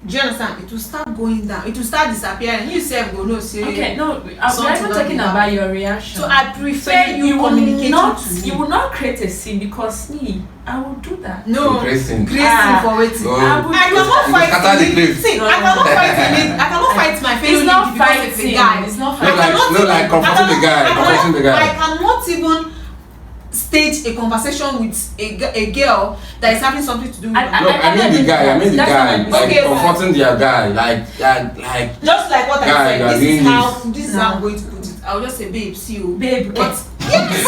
Speaker 3: Do you understand? It will start going down. It will start disappearing. You say go no say.
Speaker 2: Okay, no. I'm not even talking about your reaction.
Speaker 3: So I prefer you communicating to me.
Speaker 2: You will not create a scene because me, I will do that.
Speaker 3: No,
Speaker 1: Creating
Speaker 3: for waiting. I cannot fight it. See, I cannot fight it. I cannot fight my fellow
Speaker 2: It's not
Speaker 3: because it's a
Speaker 2: fighting.
Speaker 3: guy.
Speaker 2: It's not
Speaker 1: No,
Speaker 2: fighting.
Speaker 1: like confronting the guy.
Speaker 3: I cannot even stage a conversation with a girl that is having something to do with
Speaker 1: I mean the guy. Like confronting their guy. Like
Speaker 3: just like what
Speaker 1: guy,
Speaker 3: I said. This is how I'm going to put it. I'll just say, babe, see you.
Speaker 2: Babe,
Speaker 3: What? Yes.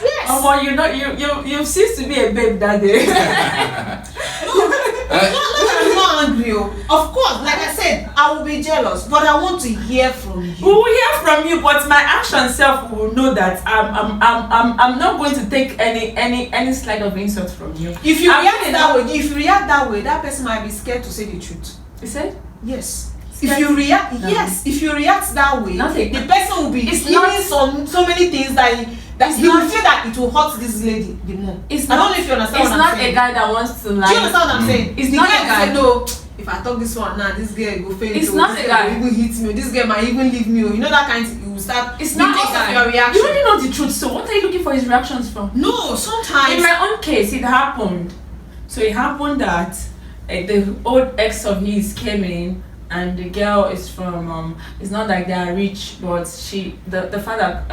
Speaker 3: Yes.
Speaker 2: Oh, well, you ceased to be a babe that day.
Speaker 3: I'm not angry. Of course, like I said, I will be jealous, but I want to hear from
Speaker 2: We
Speaker 3: you.
Speaker 2: will hear from you, but my action self will know that I'm not going to take any slight of insult from you.
Speaker 3: If you react that way, that person might be scared to say the truth.
Speaker 2: You said?
Speaker 3: Yes. If you react, if you react that way,
Speaker 2: Nothing.
Speaker 3: the person will be hearing so many things that he will feel that it will hurt this lady the more. I don't know if you understand what I'm saying.
Speaker 2: It's not a guy that wants to lie.
Speaker 3: Do you understand what I'm saying?
Speaker 2: It's
Speaker 3: the
Speaker 2: not
Speaker 3: guy
Speaker 2: a guy.
Speaker 3: will say, no, if I talk this one now, this girl will fail.
Speaker 2: It's not a guy.
Speaker 3: This girl will even hit me. This girl might even leave me. You know that kind of thing. You will start.
Speaker 2: It's not a
Speaker 3: because
Speaker 2: guy.
Speaker 3: of your reaction.
Speaker 2: You already know the truth, so what are you looking for his reactions from?
Speaker 3: No, sometimes.
Speaker 2: In my own case, it happened. So it happened that the old ex of his came in, and the girl is from it's not like they are rich, but the father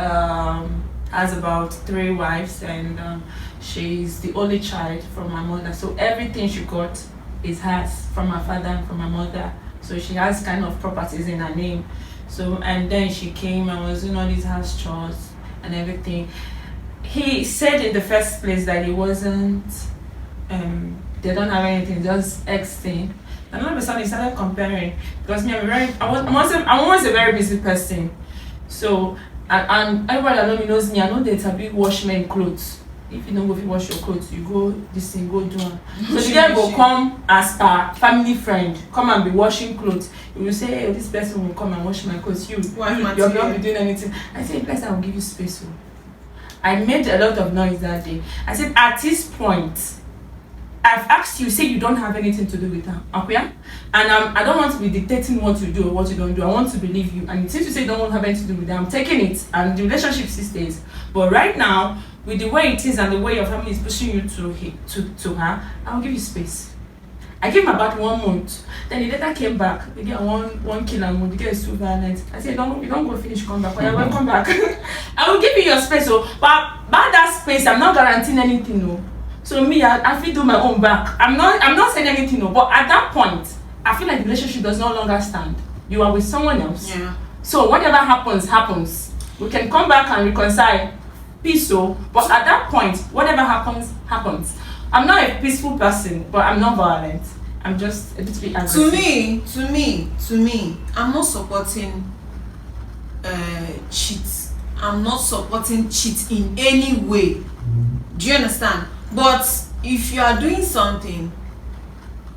Speaker 2: has about 3 wives, and she's the only child from my mother, so everything she got is hers from her father and from her mother. So she has kind of properties in her name. So, and then she came and was doing all these house chores and everything. He said in the first place that he wasn't they don't have anything, just X thing. And all of a sudden he started comparing, because me, I'm always a very busy person. So and everybody that know me knows me. I know that I big wash men clothes. If you don't go wash your clothes, you go this thing, go do it. So the guy will come as per family friend, come and be washing clothes. You will say, hey, this person will come and wash my clothes. You're not be doing anything. I said, plus I will give you space. I made a lot of noise that day. I said, at this point, I've asked you, say you don't have anything to do with her, okay? And I don't want to be dictating what you do or what you don't do. I want to believe you. And since you say you don't want to have anything to do with her, I'm taking it, and the relationship still stays. But right now, with the way it is and the way your family is pushing you to her, I'll give you space. I gave him about 1 month. Then the letter came back. They get one killer mood. The girl is too violent. I said, you don't go finish, come back. Well, come back. I will give you your space. But by that space, I'm not guaranteeing anything. No. So me, I feel do my own back. I'm not saying anything. No. But at that point, I feel like the relationship does no longer stand. You are with someone else.
Speaker 3: Yeah.
Speaker 2: So whatever happens. We can come back and reconcile. Peace. But at that point, whatever happens. I'm not a peaceful person, but I'm not violent. I'm just a little bit aggressive.
Speaker 3: To me, I'm not supporting cheat. I'm not supporting cheat in any way. Do you understand? But if you are doing something,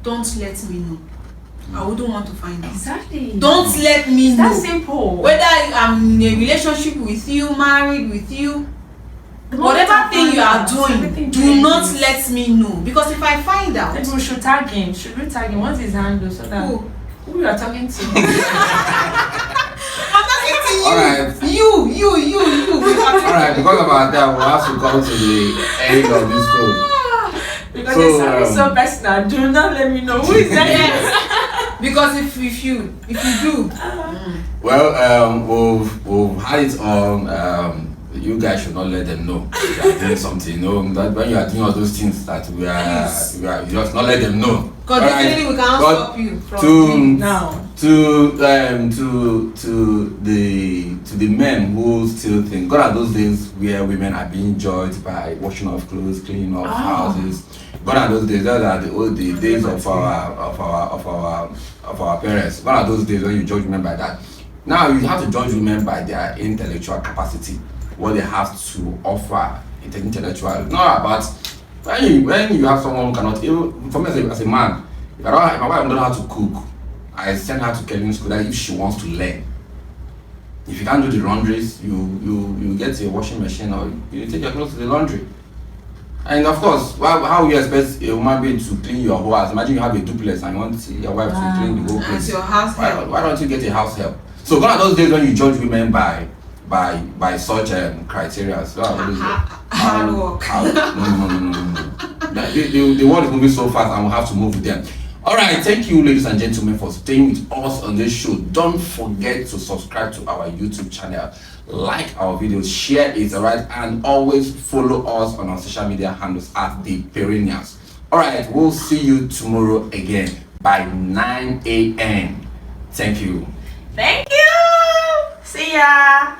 Speaker 3: don't let me know. I wouldn't want to find out.
Speaker 2: Exactly.
Speaker 3: Don't let me know.
Speaker 2: That's simple.
Speaker 3: Whether I'm in a relationship with you, married with you, whatever thing you are doing, do not let me know. Because if I find out,
Speaker 2: maybe we should tag him. Should we tag him? What's his handle so that who you are talking to?
Speaker 3: I'm talking to you.
Speaker 1: Alright.
Speaker 3: You.
Speaker 1: Alright, because of our time, we'll have to come to the end of this film.
Speaker 2: Because it sounds so personal. Do not let me know who is that.
Speaker 3: Because if you do,
Speaker 1: well, we've had it on. You guys should not let them know you are doing something. You know that when you are doing all those things that we are you just not let them know.
Speaker 3: Because definitely we can't stop you from
Speaker 2: doing now.
Speaker 1: To the men who still think God are those days where women are being judged by washing off clothes, cleaning up houses. God are those days. Those are the days of our parents. God are those days when you judge women by that. Now you have to judge women by their intellectual capacity, what they have to offer intellectual. Not about when you have someone who cannot. Even for me as a man, if my wife don't know how to cook, I send her to Kelvin school that if she wants to learn. If you can't do the laundries, you get a washing machine or you take your clothes to the laundry. And of course, how you expect a woman being to clean your whole house? Imagine you have a duplex and you want your wife to clean the whole place.
Speaker 3: As your house help.
Speaker 1: Why don't you get a house help? So gone are those days when you judge women by such criteria. So
Speaker 3: hard work.
Speaker 1: No. The world is moving so fast and we'll have to move with them. Alright, thank you ladies and gentlemen for staying with us on this show. Don't forget to subscribe to our YouTube channel, like our videos, share it, alright, and always follow us on our social media handles at the Perennials. Alright, we'll see you tomorrow again by 9 a.m. Thank you.
Speaker 2: Thank you. See ya.